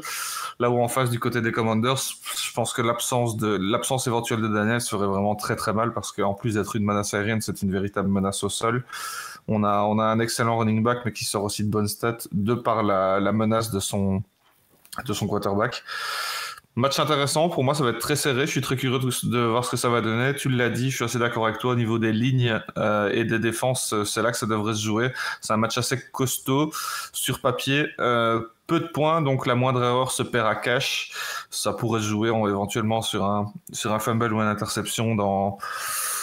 Là où en face du côté des Commanders, je pense que l'absence éventuelle de Daniel serait vraiment très très mal, parce qu'en plus d'être une menace aérienne, c'est une véritable menace au sol. On a un excellent running back, mais qui sort aussi de bonnes stats de par la menace de son quarterback. Match intéressant, pour moi ça va être très serré, je suis très curieux de voir ce que ça va donner. Tu l'as dit, je suis assez d'accord avec toi au niveau des lignes et des défenses, c'est là que ça devrait se jouer. C'est un match assez costaud sur papier, peu de points, donc la moindre erreur se perd à cash. Ça pourrait se jouer éventuellement sur un fumble ou une interception dans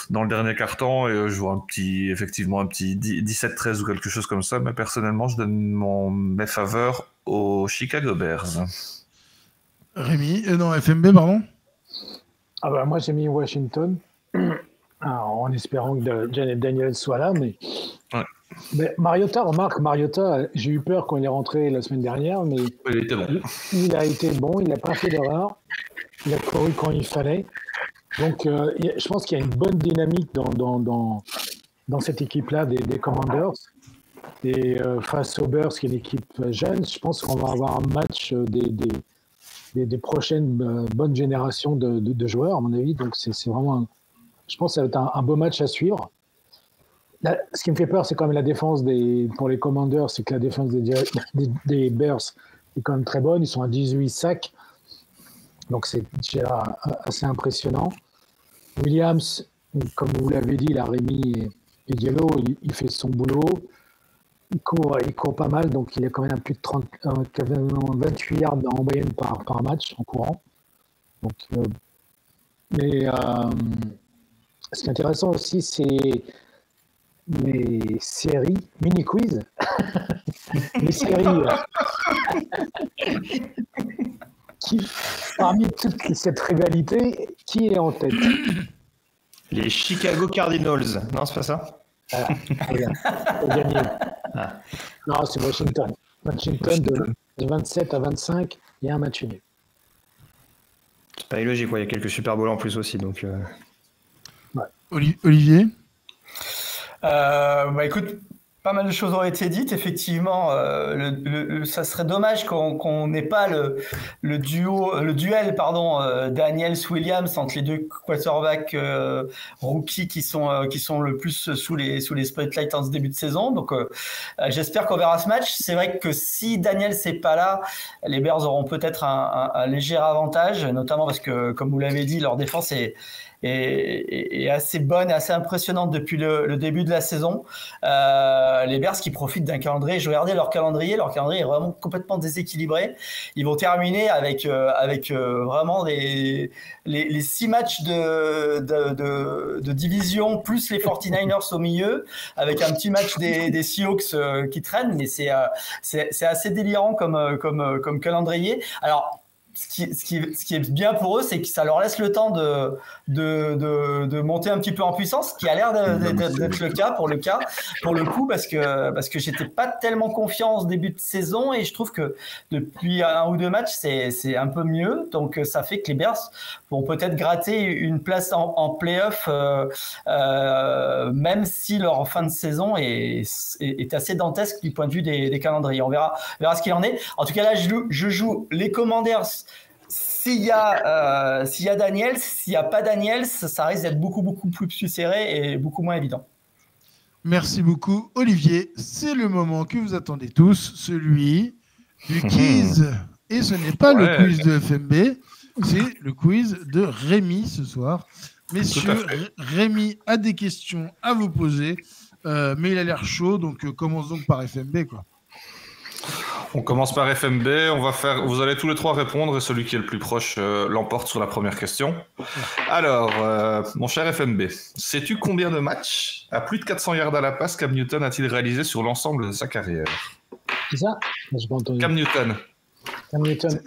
le dernier quart-temps, et je vois effectivement un petit 17-13 ou quelque chose comme ça, mais personnellement je donne mes faveurs aux Chicago Bears. Rémi, non, FMB, pardon. Ah bah moi j'ai mis Washington, alors, en espérant que Janet Daniels soit là, mais Mariota, j'ai eu peur quand il est rentré la semaine dernière, mais il était bon. Il a été bon, il n'a pas fait d'erreur, il a couru quand il fallait. Donc je pense qu'il y a une bonne dynamique dans cette équipe-là des Commanders. Et face aux Bears, qui est une équipe jeune, je pense qu'on va avoir un match des prochaines bonnes générations de joueurs, à mon avis. Donc c'est vraiment, je pense que ça va être un beau match à suivre. Là, ce qui me fait peur, c'est quand même la défense pour les Commanders, c'est que la défense des Bears est quand même très bonne. Ils sont à 18 sacs. Donc c'est déjà assez impressionnant. Williams, comme vous l'avez dit, la Rémi et Diallo, il fait son boulot. Il court pas mal, donc il a quand même plus de 28 yards en moyenne par match en courant. Donc, mais ce qui est intéressant aussi, c'est les séries mini-quiz. Les séries parmi toute cette rivalité, qui est en tête? Les Chicago Cardinals. Non, c'est pas ça? Regarde, gagné. Non, c'est Washington. Washington de 27 à 25, il y a un match nul. C'est pas illogique, il y a quelques Super Bowls en plus aussi. Donc, Olivier? Écoute, pas mal de choses ont été dites. Effectivement, ça serait dommage qu'on n'ait pas le duel, Daniels-Williams entre les deux quarterbacks rookies qui sont le plus sous les spotlights en ce début de saison. Donc, j'espère qu'on verra ce match. C'est vrai que si Daniels n'est pas là, les Bears auront peut-être un léger avantage, notamment parce que, comme vous l'avez dit, leur défense est est assez bonne et assez impressionnante depuis le début de la saison. Les Bears qui profitent d'un calendrier. Je regardais leur calendrier est vraiment complètement déséquilibré. Ils vont terminer avec vraiment les 6 matchs de division plus les 49ers au milieu, avec un petit match des Seahawks qui traînent, mais c'est assez délirant comme calendrier. Alors, ce qui est bien pour eux, c'est que ça leur laisse le temps de monter un petit peu en puissance, ce qui a l'air d'être le cas pour le coup, parce que j'étais pas tellement confiant en ce début de saison, et je trouve que depuis 1 ou 2 matchs, c'est un peu mieux. Donc ça fait que les Bears vont peut-être gratter une place en play-off, même si leur fin de saison est assez dantesque du point de vue des calendriers. On verra ce qu'il en est. En tout cas, là, je joue les Commanders. S'il y a Daniels, s'il n'y a pas Daniels, ça risque d'être beaucoup plus serré et beaucoup moins évident. Merci beaucoup, Olivier. C'est le moment que vous attendez tous, celui du quiz. Et ce n'est pas le quiz de FMB, c'est le quiz de Rémi ce soir. Messieurs, Rémi a des questions à vous poser, mais il a l'air chaud, donc commence donc par FMB, quoi. On commence par FMB, vous allez tous les 3 répondre et celui qui est le plus proche l'emporte sur la première question. Alors, mon cher FMB, sais-tu combien de matchs à plus de 400 yards à la passe Cam Newton a-t-il réalisé sur l'ensemble de sa carrière? C'est ça? J'ai pas entendu. Cam Newton.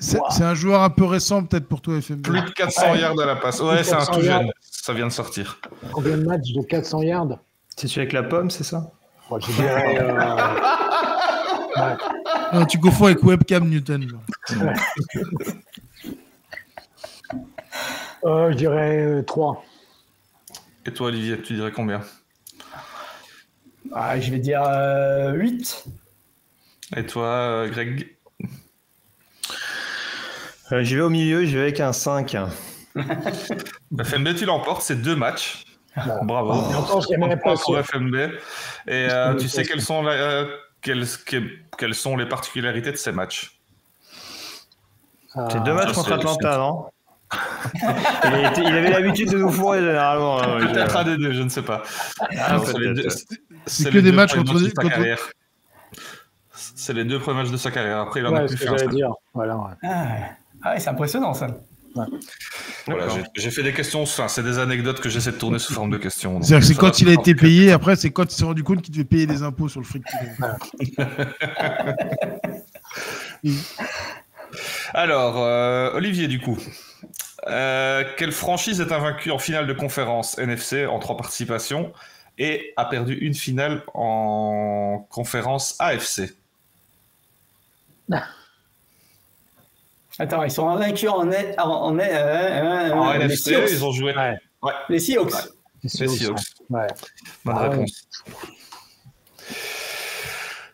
C'est un joueur un peu récent peut-être pour toi, FMB. Plus de 400 yards à la passe. Ouais, c'est un tout jeune. Ça vient de sortir. Combien de matchs de 400 yards? C'est celui avec la pomme, c'est ça? Ouais, je dirais... Ouais. Non, tu confonds avec Webcam Newton. Je dirais 3. Et toi, Olivier, tu dirais combien? Je vais dire 8. Et toi, Greg? J'y vais au milieu, j'y vais avec un 5. FMB, tu l'emportes, c'est 2 matchs. Bravo. Pour FMB. Et tu sais quelles sont les particularités de ces matchs? C'est 2 matchs contre Atlanta, non? Il avait l'habitude de nous fourrer généralement. Peut-être un des deux, je ne sais pas. C'est que des matchs contre... C'est les 2 premiers matchs de sa carrière. Après, il en a plus fait un. Dire. Voilà, ouais, c'est impressionnant, ça. Ouais. Voilà, j'ai fait des questions, c'est des anecdotes que j'essaie de tourner sous forme de questions. C'est-à-dire que c'est quand il a été payé, après c'est quand il s'est rendu compte qu'il devait payer des impôts sur le fric qu'il avait. Alors, Olivier, du coup, quelle franchise est invaincue en finale de conférence NFC en 3 participations et a perdu une finale en conférence AFC? Attends, ils sont invaincus en NFC, ils ont joué. Ouais. Les Seahawks. Les Seahawks. Ouais. Bonne réponse.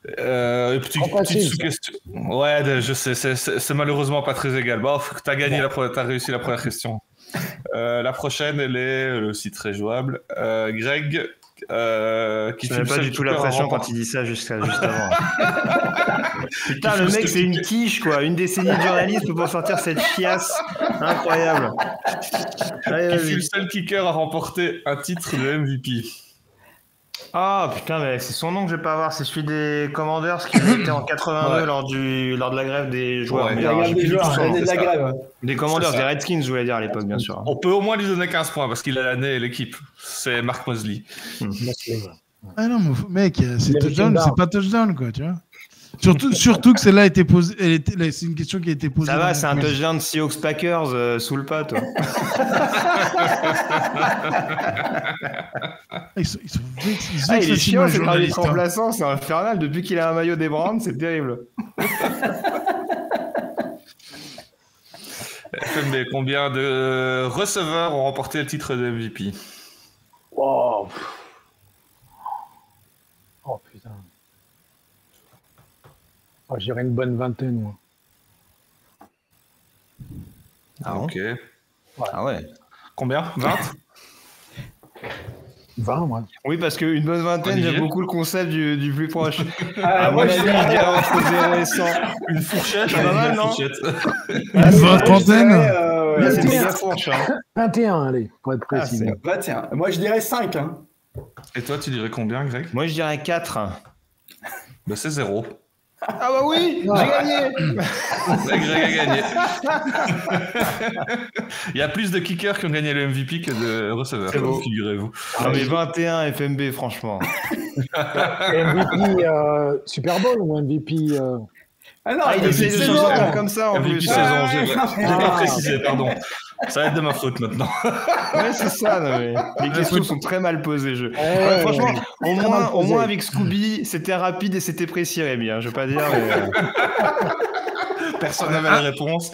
Petite sous-question. Ouais, je sais, c'est malheureusement pas très égal. Bon, t'as gagné t'as réussi la première question. La prochaine, elle est aussi très jouable. Greg, qui fait pas du tout la pression quand il dit ça juste avant. Putain, le mec, c'est une quiche, quoi. Une décennie de journalisme pour sortir cette chiasse. Incroyable. Allez, qui fut le seul kicker à remporter un titre de MVP. Ah putain, mais c'est son nom que je vais pas avoir. C'est celui des Commanders qui était en 82 lors de la grève des joueurs. Des Commanders, des Redskins, je voulais dire à l'époque, bien sûr. On peut au moins lui donner 15 points parce qu'il a l'année et l'équipe. C'est Mark Mosley. Ah non, mec, c'est touchdown, c'est pas touchdown, quoi, tu vois. Surtout que celle-là a été posée. C'est une question qui a été posée. Ça va, c'est un touchdown de Seahawks Packers sous le pas, toi. Ils sont il est chiant, c'est un remplaçant, c'est infernal. Depuis qu'il a un maillot des Browns, c'est terrible. FMB, combien de receveurs ont remporté le titre de MVP? Wow. Oh putain. Oh, j'irais une bonne vingtaine, moi. Ah bon? Ok. Ouais. Ah ouais. Combien? 20? 20, moi. Ouais. Oui, parce qu'une bonne vingtaine, j'aime beaucoup le concept du plus proche. Moi, je dirais entre 0 et 100. Une fourchette, pas mal, non? Une vingtaine. Ouais, c'est 21. méga fourche. Hein. 21, allez, pour être précis. c'est- Bah tiens, moi je dirais 5. Hein. Et toi, tu dirais combien, Greg? Moi, je dirais 4. Bah, c'est 0. Ah bah oui, Non. j'ai gagné. Greg a gagné. Il y a plus de kickers qui ont gagné le MVP que de receveurs, C'est beau. figurez-vous. Non mais 21 FMB, franchement. MVP Super Bowl ou MVP Ah non, Ah, il essaie de c'est changer bon. un truc comme ça en MVP plus. saison, j'ai Ah. pas précisé, pardon. Ça va être de ma faute maintenant. Ouais, c'est ça. Non, mais les questions sont très mal posées. Ouais, franchement, au très mal posé. moins avec Scooby, c'était rapide et c'était précis, Rémi. Hein, je vais pas dire. Mais... Personne n'avait la réponse.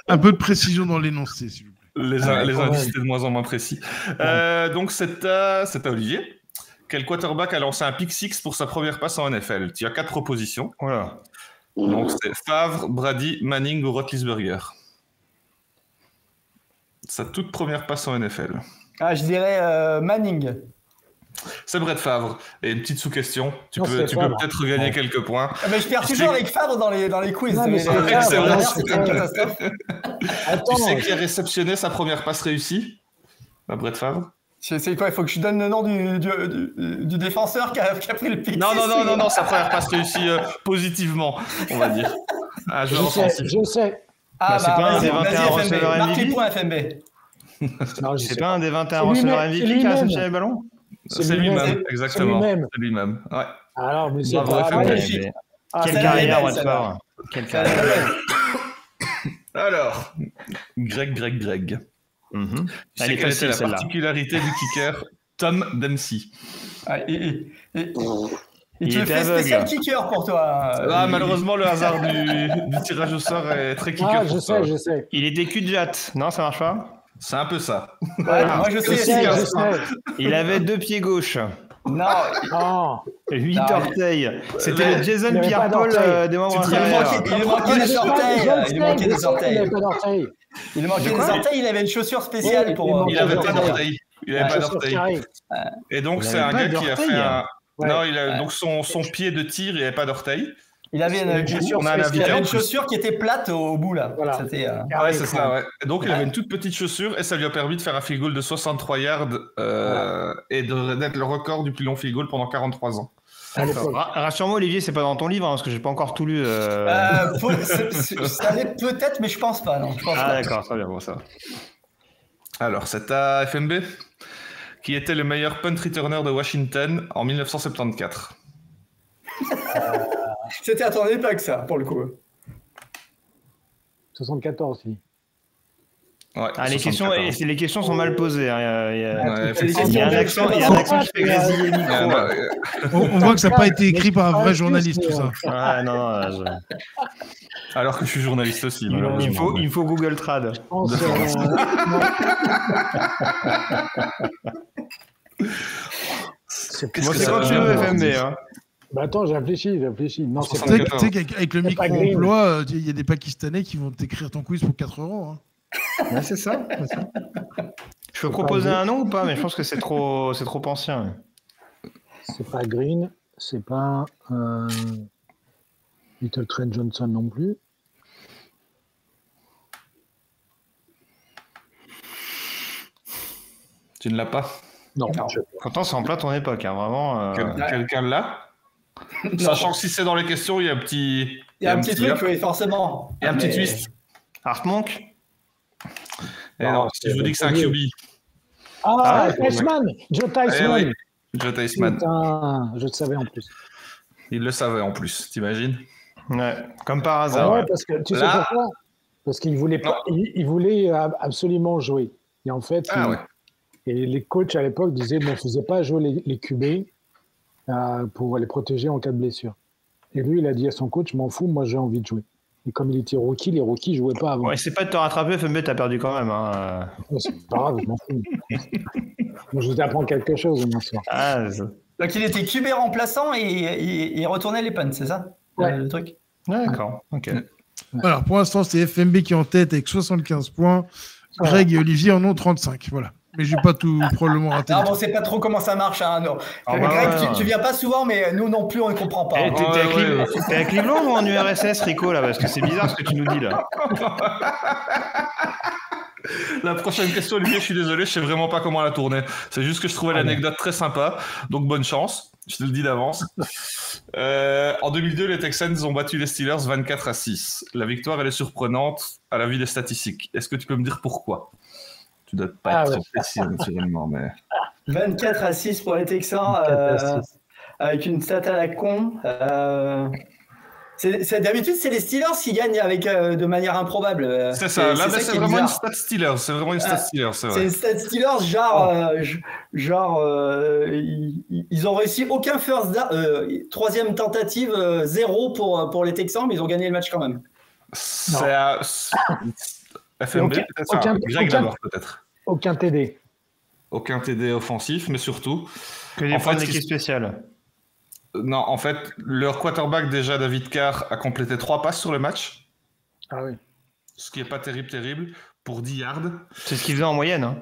Un peu de précision dans l'énoncé, s'il vous plaît. Les ouais. indices étaient de moins en moins précis. Donc, c'est à Olivier. Quel quarterback a lancé un pick six pour sa première passe en NFL? Tu as 4 propositions. Voilà. Donc, c'est Favre, Brady, Manning ou Roethlisberger. Sa toute première passe en NFL. Ah, je dirais Manning. C'est Brett Favre. Et une petite sous-question. Tu Non, peux c'est Favre. peut-être regagner Ouais. quelques points. Ah, mais je perds toujours avec Favre dans les quiz. Non, mais c'est Les- vrai, c'est la vrai, dernière, c'est c'était une vrai. catastrophe. Attends, Tu sais qui a réceptionné sa première passe réussie? Brett Favre? C'est quoi? Il faut que je donne le nom du défenseur qui a pris le pick. Non, six, non, non, oui. non, non, sa première passe réussie positivement, on va dire. Ah, je je sais. Ah, c'est pas un des 21 vas-y, receveurs Marque les MVP? points, FMB. Non, je C'est sais pas un des 21 C'est receveurs lui-même, MVP c'est qui a lui-même. réceptionné le ballon? C'est lui-même, exactement. lui-même. C'est lui-même, ouais. Alors, mais c'est Bravo, pas FMB. vrai. magnifique. mais- Ah, Quelle celle-là, elle est carrière, belle, Brett celle-là. Favre. Quelle Celle-là, carrière. elle est belle. Alors, Greg. Mhm. Tu sais Elle est quelle était facile, la celle-là. particularité du kicker Tom Dempsey? Ah, et Il tu le était fais aveugle. spécial kicker pour toi. Ah, malheureusement, le hasard du tirage au sort est très kicker Ah, pour je toi. sais, je sais. Il était cul-de-jatte. Non, ça marche pas? C'est un peu ça. Ouais, moi, je Je sais. sais, aussi, je sais. Il avait 2 pieds gauche. Non, Ah, 8 Non, orteils. C'était le Jason il avait pas Pierre-Paul d'orteils. des membres Tu te il lui Ouais, inférieurs. manquait, il lui manquait des orteils. Il lui manquait des Il orteils. n'avait pas d'orteil. Il lui manquait des quoi? orteils. Il avait une chaussure spéciale Ouais, pour. il manquait Il avait des pas d'orteil. Il avait pas Chaussure d'orteil. carrée. Et donc, Il c'est avait un pas gars qui a d'orteil. fait un. Ouais. Non, il a donc son pied de tir, il avait pas d'orteil. Il avait Une une chaussure on a un il invité avait en une plus. chaussure qui était plate au bout là. Voilà. C'était. Ouais, c'est ça, ouais. Et donc, il Ouais. avait une toute petite chaussure et ça lui a permis de faire un field goal de 63 yards et d'être le record du plus long field goal pendant 43 ans. À l'époque. Rassure-moi, Olivier, c'est pas dans ton livre, hein, parce que j'ai pas encore tout lu. Ça l'est peut-être, mais je pense pas. Non, je pense Ah, pas. d'accord, très bien, bon, ça. Alors, c'est à FMB qui était le meilleur punt returner de Washington en 1974. C'était à ton époque, ça, pour le coup. 74, si. Ouais, Ah, les 74. les questions sont mal posées. Hein. Ouais, Il y a un accent qui fait grésiller le micro. Ouais, On voit que ça n'a pas été écrit par un vrai journaliste, tout ça. Ah, non, Alors que je suis journaliste aussi, malheureusement. il faut Google Trad. Je pense, Qu'est-ce Moi, que c'est ça quand veut tu dire, veux, aujourd'hui FMB. Hein. Bah attends, j'ai réfléchi. Non, c'est Tu pas sais 74. qu'avec le C'est pas green. micro-emploi, il y a des Pakistanais qui vont t'écrire ton quiz pour 4 €. Hein. Ouais, c'est ça. Je peux proposer un nom ou pas? Mais je pense que c'est trop ancien. C'est pas Green, c'est pas Little Trent Johnson non plus. Tu ne l'as pas? Non. Non. Pourtant, c'est en plein ton époque, hein, vraiment. Quelqu'un l'a? Sachant que si c'est dans les questions, il y a un petit... Il y a un petit truc, oui, forcément. Il y a un petit Mais- twist. Art Monk. Et Non, non, si je vous dis que c'est un c'est QB. Ah, ouais, Theismann, Joe Eh Theismann. oui, Joe Theismann. Putain, je le savais en plus. Il le savait en plus, t'imagines? Ouais, comme par Ah hasard. ouais, Ouais. parce que tu sais Là- pourquoi? Parce qu'il voulait pas, il voulait absolument jouer. Et en fait, Ah ouais. et les coachs à l'époque disaient bon, faisait pas jouer les QB pour les protéger en cas de blessure. Et lui, il a dit à son coach, m'en fous, moi j'ai envie de jouer. Et comme il était rookie, les rookies jouaient pas avant. Ouais, c'est pas de te rattraper, FMB, t'as perdu quand même. Hein. C'est pas grave, je m'en fous. Moi, je vous apprends quelque chose demain soir. Ah, Donc il était QB remplaçant et il retournait les punts, c'est ça? Ouais. Le truc. d'accord. Ok. Alors, pour l'instant, c'est FMB qui est en tête avec 75 points. Greg et Olivier en ont 35. Voilà. Mais je n'ai pas tout probablement raté. Ah bon, c'est pas trop comment ça marche. Hein, non. Ah, Greg, ouais, ouais. tu viens pas souvent, mais nous non plus, on ne comprend pas. Eh, hein. t'es à Cleveland ou en URSS, Rico, là? Parce que c'est bizarre ce que tu nous dis, là. La prochaine question, Olivier, je suis désolé, je sais vraiment pas comment la tourner. C'est juste que je trouvais l'anecdote très sympa, donc bonne chance, je te le dis d'avance. En 2002, les Texans ont battu les Steelers 24-6. La victoire, elle est surprenante à la vue des statistiques. Est-ce que tu peux me dire pourquoi? Tu dois pas être très précis, naturellement, mais... 24-6 pour les Texans, avec une stat à la con. D'habitude, c'est les Steelers qui gagnent de manière improbable. C'est ça, là, c'est vraiment une stat Steelers. C'est vraiment une stat Steelers, c'est vrai. C'est une stat Steelers, ils ont réussi aucun first down, troisième tentative, 0 pour les Texans, mais ils ont gagné le match quand même. C'est à FMB, peut-être. Greg d'abord, peut-être. Aucun TD. Aucun TD offensif, mais surtout... Que des points d'équipe spéciale. Non, en fait, leur quarterback, déjà, David Carr, a complété 3 passes sur le match. Ah oui. Ce qui n'est pas terrible, pour 10 yards. C'est ce qu'il faisait en moyenne. Hein.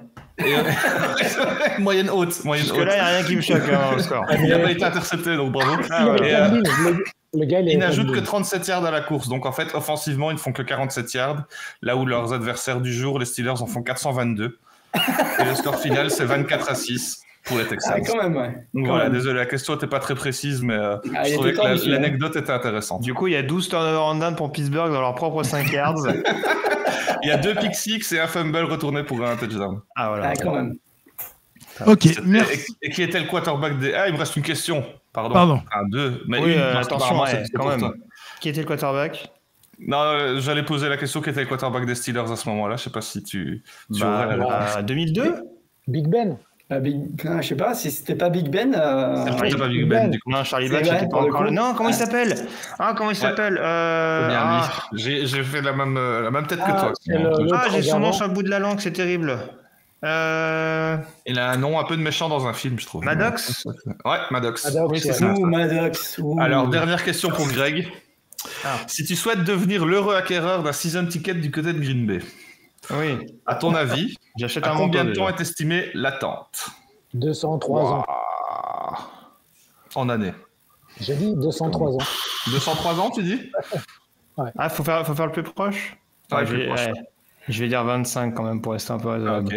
Moyenne haute. Parce que là, il n'y a rien qui me choque au score. Il n'a pas été intercepté, donc bravo. Le gars, il n'ajoute que 37 yards à la course. Donc, en fait, offensivement, ils ne font que 47 yards. Là où leurs adversaires du jour, les Steelers, en font 422. Et le score final, c'est 24-6. Pour les Texans. Ah, quand même, ouais. Donc voilà, désolé, la question n'était pas très précise, mais je trouvais que l'anecdote était intéressante. Du coup, il y a 12 turnovers en down pour Pittsburgh dans leurs propres 5 yards. Il y a 2 pick six et un fumble retourné pour un touchdown. Ah voilà. Ah, quand même. Ok, merci. Et qui était le quarterback des... Ah, il me reste une question. Pardon. Ah, 2. Mais oui, une, attention, quand même. Qui était le quarterback? Non, j'allais poser la question qui était le quarterback des Steelers à ce moment-là. Je ne sais pas si tu aurais... 2002 Big Ben. Je sais pas si c'était pas Big Ben. C'était pas Big Ben, du coup. Non, Charlie Batch n'était pas encore là. Non, comment il s'appelle? Comment il s'appelle? J'ai fait la même tête que toi. J'ai son nom sur le bout de la langue, c'est terrible. Il a un nom un peu de méchant dans un film, je trouve. Maddox? Ouais, Maddox. Oui, c'est ça. Maddox. Alors, dernière question pour Greg. Si tu souhaites devenir l'heureux acquéreur d'un season ticket du côté de Green Bay, oui. À ton avis, j'achète à combien de temps est estimée l'attente? 203 ans. En année. J'ai dit 203 ans. 203 ans, tu dis? Ouais. Ah, faut faire le plus proche. Je vais dire 25 quand même pour rester un peu raisonnable. Ok.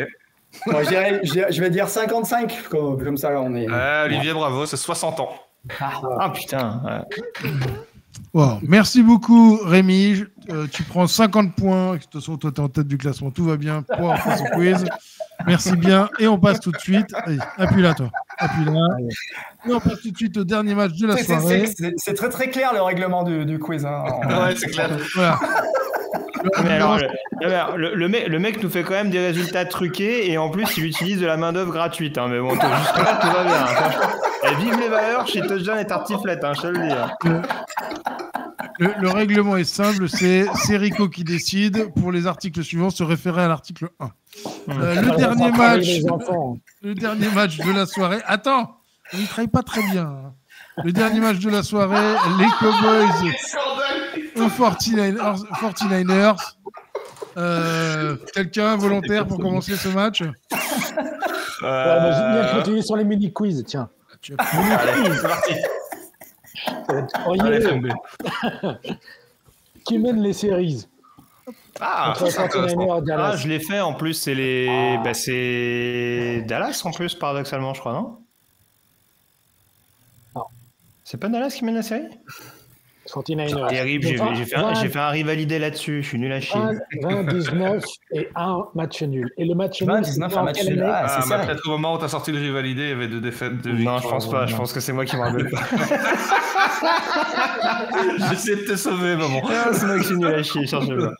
Moi, je vais dire 55, comme ça on est... Olivier, bravo, c'est 60 ans. Ah putain. Wow. Merci beaucoup, Rémi. Tu prends 50 points. De toute façon, toi, tu es en tête du classement. Tout va bien pour faire ce quiz. Merci bien. Et on passe tout de suite. Allez, appuie là, toi. Appuie là. Et on passe tout de suite au dernier match de la soirée. C'est très très clair le règlement du quiz. Hein. Ouais, c'est clair. Voilà. Mais alors, le mec nous fait quand même des résultats truqués et en plus il utilise de la main-d'œuvre gratuite. Hein, mais bon, jusque-là, tout va bien. Hein, et vive les valeurs chez Touchdown et Tartiflette, je te le dis. Le règlement est simple, c'est Rico qui décide. Pour les articles suivants, se référer à l'article 1. Le dernier match de la soirée. Attends, il ne travaille pas très bien. Le dernier match de la soirée, les Cowboys aux 49ers. Quelqu'un volontaire pour commencer ce match? J'ai bien continuer sur les mini-quiz, tiens. Allez, c'est parti. Qui mène les séries? Je l'ai fait en plus, c'est Dallas en plus, paradoxalement, je crois, non? C'est pas Dallas qui mène la série? 49ers. Terrible, j'ai fait un rivalidé là-dessus, je suis nul à chier. 20-19 et un match nul. Et le match nul, 19 un match nul. Peut-être au moment où tu as sorti le rivalidé, il y avait 2 défaites. Non, je pense pas, je pense que c'est moi qui me rappelle pas. J'essaie de te sauver, maman. C'est moi qui suis nul à chier, cherchez pas.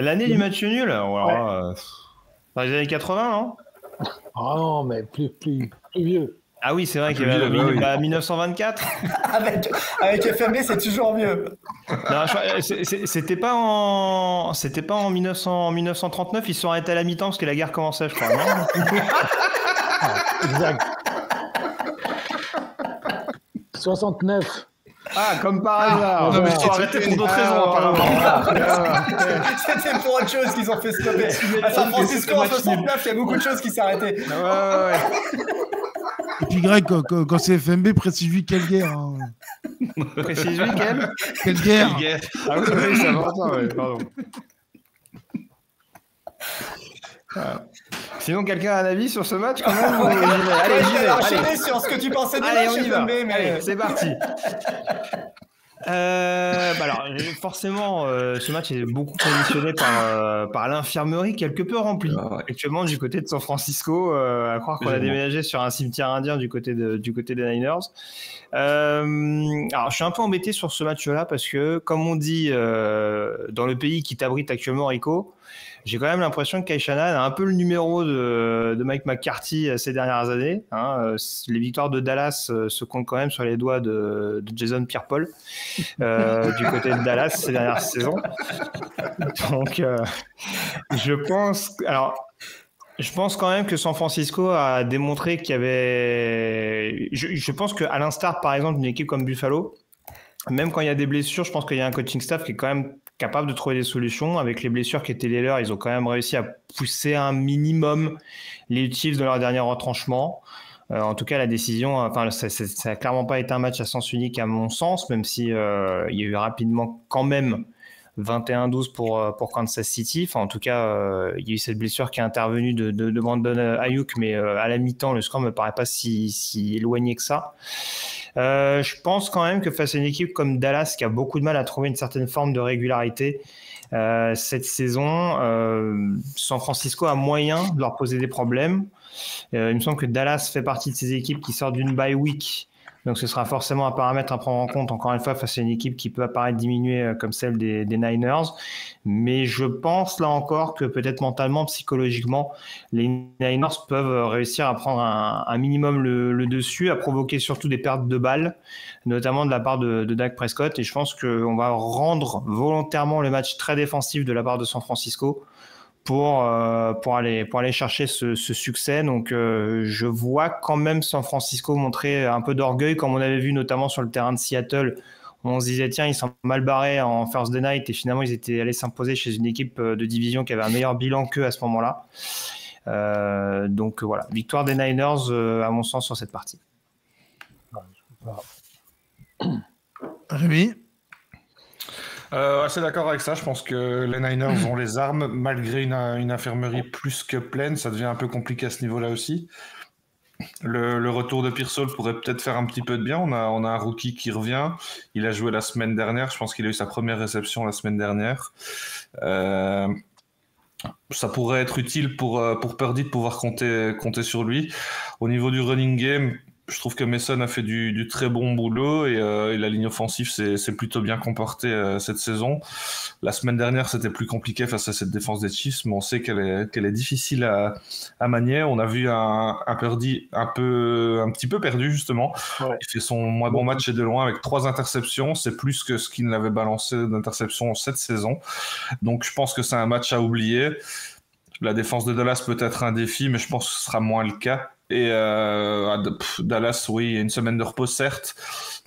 L'année du match nul, dans les années 80, non? Ah non, mais plus vieux. Ah oui, c'est vrai qu'il y avait 1924. Avec FMB, c'est toujours mieux. Non, c'était pas en 1939, ils se sont arrêtés à la mi-temps parce que la guerre commençait, je crois. Non exact. 69. Ah, comme par hasard. Non, mais ils sont arrêtés pour d'autres raisons, apparemment. C'était pour autre chose qu'ils ont fait stopper. À San Francisco en 69, il y a beaucoup de choses qui s'arrêtaient. Ouais. Et puis Greg, quand c'est FMB, précise-lui quelle guerre. Hein. Précise-lui quelle guerre? Ah oui, c'est important, pardon. Sinon, quelqu'un a un avis sur ce match quand même ou... Allez, j'y vais. Enchaîner sur ce que tu pensais du Allez, match, on y va. FMB, mais... Allez, c'est parti. Alors, forcément, ce match est beaucoup conditionné par l'infirmerie quelque peu remplie actuellement du côté de San Francisco, à croire qu'on a déménagé sur un cimetière indien du côté des Niners. Alors, je suis un peu embêté sur ce match-là parce que, comme on dit dans le pays qui t'abrite actuellement, Rico, j'ai quand même l'impression que Kyle Shanahan a un peu le numéro de Mike McCarthy ces dernières années. Les victoires de Dallas se comptent quand même sur les doigts de Jason Pierre-Paul du côté de Dallas ces dernières saisons. Donc, je pense quand même que San Francisco a démontré qu'il y avait... Je pense qu'à l'instar, par exemple, d'une équipe comme Buffalo, même quand il y a des blessures, je pense qu'il y a un coaching staff qui est quand même capable de trouver des solutions. Avec les blessures qui étaient les leurs, ils ont quand même réussi à pousser un minimum les Chiefs dans leur dernier retranchement. En tout cas, la décision, ça n'a clairement pas été un match à sens unique à mon sens, même si il y a eu rapidement quand même 21-12 pour Kansas City. En tout cas, il y a eu cette blessure qui est intervenue de Brandon Ayuk, mais à la mi-temps, le score ne me paraît pas si éloigné que ça. Je pense quand même que face à une équipe comme Dallas qui a beaucoup de mal à trouver une certaine forme de régularité cette saison, San Francisco a moyen de leur poser des problèmes. Il me semble que Dallas fait partie de ces équipes qui sortent d'une bye week, donc ce sera forcément un paramètre à prendre en compte, encore une fois, face à une équipe qui peut apparaître diminuée comme celle des Niners. Mais je pense là encore que peut-être mentalement, psychologiquement, les Niners peuvent réussir à prendre un minimum le dessus, à provoquer surtout des pertes de balles, notamment de la part de Dak Prescott. Et je pense qu'on va rendre volontairement le match très défensif de la part de San Francisco pour aller chercher ce succès. Donc je vois quand même San Francisco montrer un peu d'orgueil, comme on avait vu notamment sur le terrain de Seattle. On se disait tiens, ils sont mal barrés en Thursday night et finalement ils étaient allés s'imposer chez une équipe de division qui avait un meilleur bilan qu'eux à ce moment-là. Donc voilà, victoire des Niners à mon sens sur cette partie. Rémi? Assez d'accord avec ça. Je pense que les Niners ont les armes, malgré une infirmerie plus que pleine. Ça devient un peu compliqué à ce niveau-là aussi. Le retour de Pearsall pourrait peut-être faire un petit peu de bien. On a un rookie qui revient. Il a joué la semaine dernière. Je pense qu'il a eu sa première réception la semaine dernière. Ça pourrait être utile pour Purdy de pouvoir compter sur lui. Au niveau du running game, je trouve que Mason a fait du très bon boulot et la ligne offensive s'est plutôt bien comportée cette saison. La semaine dernière, c'était plus compliqué face à cette défense des Chiefs, mais on sait qu'elle est difficile à manier. On a vu un Purdy un petit peu perdu, justement. Ouais. Il fait son moins bon match et de loin avec 3 interceptions. C'est plus que ce qu'il n'avait balancé d'interceptions cette saison. Donc, je pense que c'est un match à oublier. La défense de Dallas peut être un défi, mais je pense que ce sera moins le cas. Et Dallas, oui, il y a une semaine de repos, certes,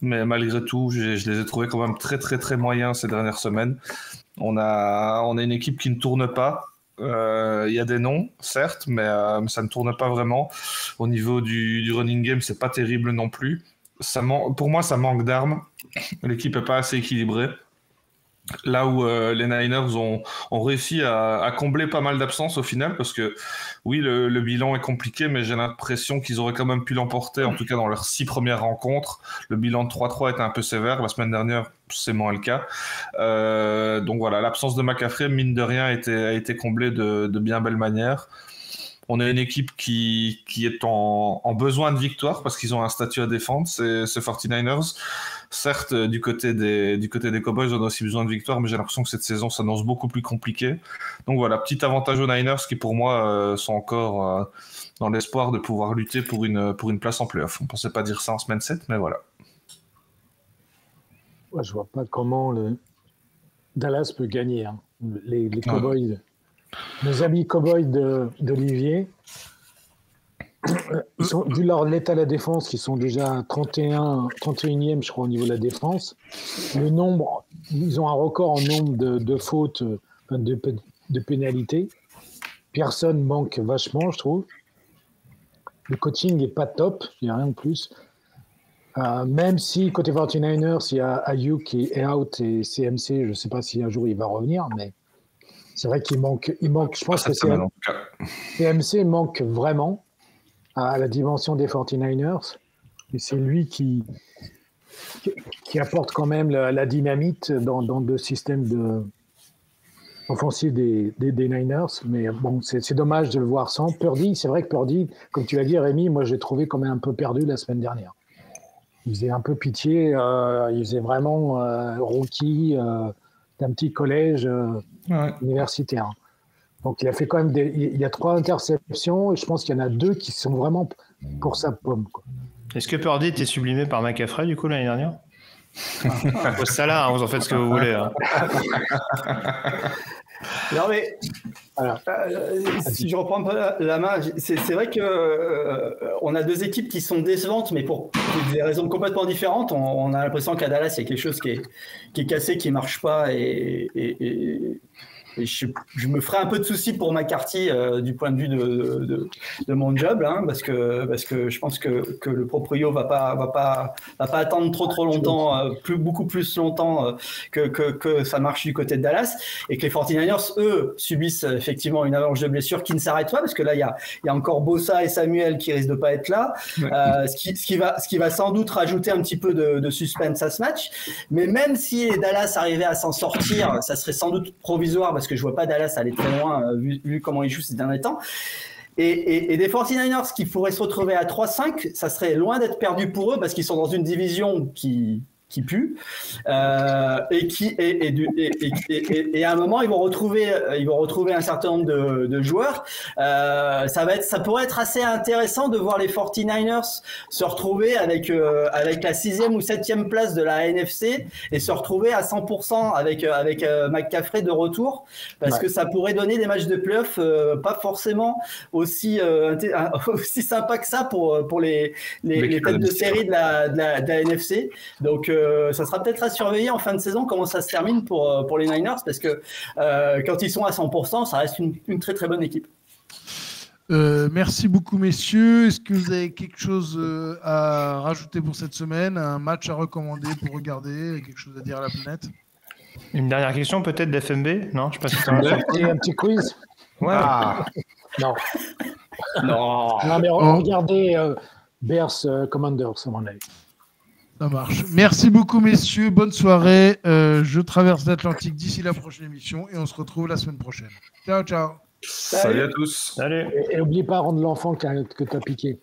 mais malgré tout, je les ai trouvés quand même très, très, très moyens ces dernières semaines. On a une équipe qui ne tourne pas. Il y a des noms, certes, mais ça ne tourne pas vraiment. Au niveau du running game, c'est pas terrible non plus. Pour moi, ça manque d'armes. L'équipe n'est pas assez équilibrée. Là où les Niners ont réussi à combler pas mal d'absences au final, parce que oui, le bilan est compliqué, mais j'ai l'impression qu'ils auraient quand même pu l'emporter, en tout cas dans leurs 6 premières rencontres. Le bilan de 3-3 était un peu sévère. La semaine dernière, c'est moins le cas. Donc voilà, l'absence de McCaffrey, mine de rien, a été comblée de bien belle manière. On a une équipe qui est en besoin de victoire parce qu'ils ont un statut à défendre, c'est 49ers. Certes, du côté des Cowboys, on a aussi besoin de victoire, mais j'ai l'impression que cette saison s'annonce beaucoup plus compliquée. Donc voilà, petit avantage aux Niners qui pour moi sont encore dans l'espoir de pouvoir lutter pour une place en play-off. On ne pensait pas dire ça en semaine 7, mais voilà. Ouais, je vois pas comment Dallas peut gagner. Hein. Les Cowboys... Nos amis Cowboys d'Olivier, vu l'état de la défense, qui sont déjà 31e, je crois, au niveau de la défense, ils ont un record en nombre de fautes, de pénalités. Personne manque vachement, je trouve. Le coaching n'est pas top, il n'y a rien de plus. Même si, côté 49ers, il y a Ayuk qui est out et CMC, je ne sais pas si un jour il va revenir, mais C'est vrai qu'il manque. Je pense que Cette semaine, en tout cas. CMC manque vraiment à la dimension des 49ers. Et c'est lui qui apporte quand même la dynamite dans le système offensif des Niners. Mais bon, c'est dommage de le voir sans. Purdy, c'est vrai que Purdy, comme tu l'as dit, Rémi, moi, j'ai trouvé quand même un peu perdu la semaine dernière. Il faisait un peu pitié. Il faisait vraiment rookie d'un petit collège universitaire. Donc, il a fait quand même il y a 3 interceptions et je pense qu'il y en a 2 qui sont vraiment pour sa pomme, quoi. Est-ce que Purdy était sublimé par McCaffrey, du coup, l'année dernière? Au Salah, vous en faites ce que vous voulez. Hein. Non, mais Voilà. si je reprends un peu la main, c'est vrai que on a 2 équipes qui sont décevantes, mais pour des raisons complètement différentes. On a l'impression qu'à Dallas, il y a quelque chose qui est cassé, qui ne marche pas. Et je me ferai un peu de soucis pour McCarthy du point de vue de mon job, hein, parce que je pense que le proprio va pas attendre trop longtemps, beaucoup plus longtemps que ça marche du côté de Dallas, et que les 49ers, eux, subissent effectivement une avalanche de blessures qui ne s'arrête pas, parce que là il y a encore Bosa et Samuel qui risquent de pas être là, ce qui va sans doute rajouter un petit peu de suspense à ce match. Mais même si les Dallas arrivaient à s'en sortir, ça serait sans doute provisoire, parce que je vois pas Dallas aller très loin vu comment ils jouent ces derniers temps. Et des 49ers qui pourraient se retrouver à 3-5, ça serait loin d'être perdu pour eux, parce qu'ils sont dans une division qui pue, et à un moment ils vont retrouver un certain nombre de joueurs. Ça pourrait être assez intéressant de voir les 49ers se retrouver avec la 6e ou 7e place de la NFC et se retrouver à 100% avec McCaffrey de retour, parce que ça pourrait donner des matchs de playoff pas forcément aussi sympa que ça pour les têtes de série de la NFC. Donc ça sera peut-être à surveiller en fin de saison comment ça se termine pour les Niners, parce que quand ils sont à 100%, ça reste une très très bonne équipe. Merci beaucoup, messieurs. Est-ce que vous avez quelque chose à rajouter pour cette semaine? Un match à recommander pour regarder? Quelque chose à dire à la planète? Une dernière question peut-être d'FMB? Non, je sais pas si Et un petit quiz? Ouais. Non. Non. Non, mais regardez Bears Commanders, à mon avis. Ça marche. Merci beaucoup, messieurs. Bonne soirée. Je traverse l'Atlantique d'ici la prochaine émission et on se retrouve la semaine prochaine. Ciao, ciao. Salut à tous. Salut. Et n'oublie pas de rendre l'enfant que tu as piqué.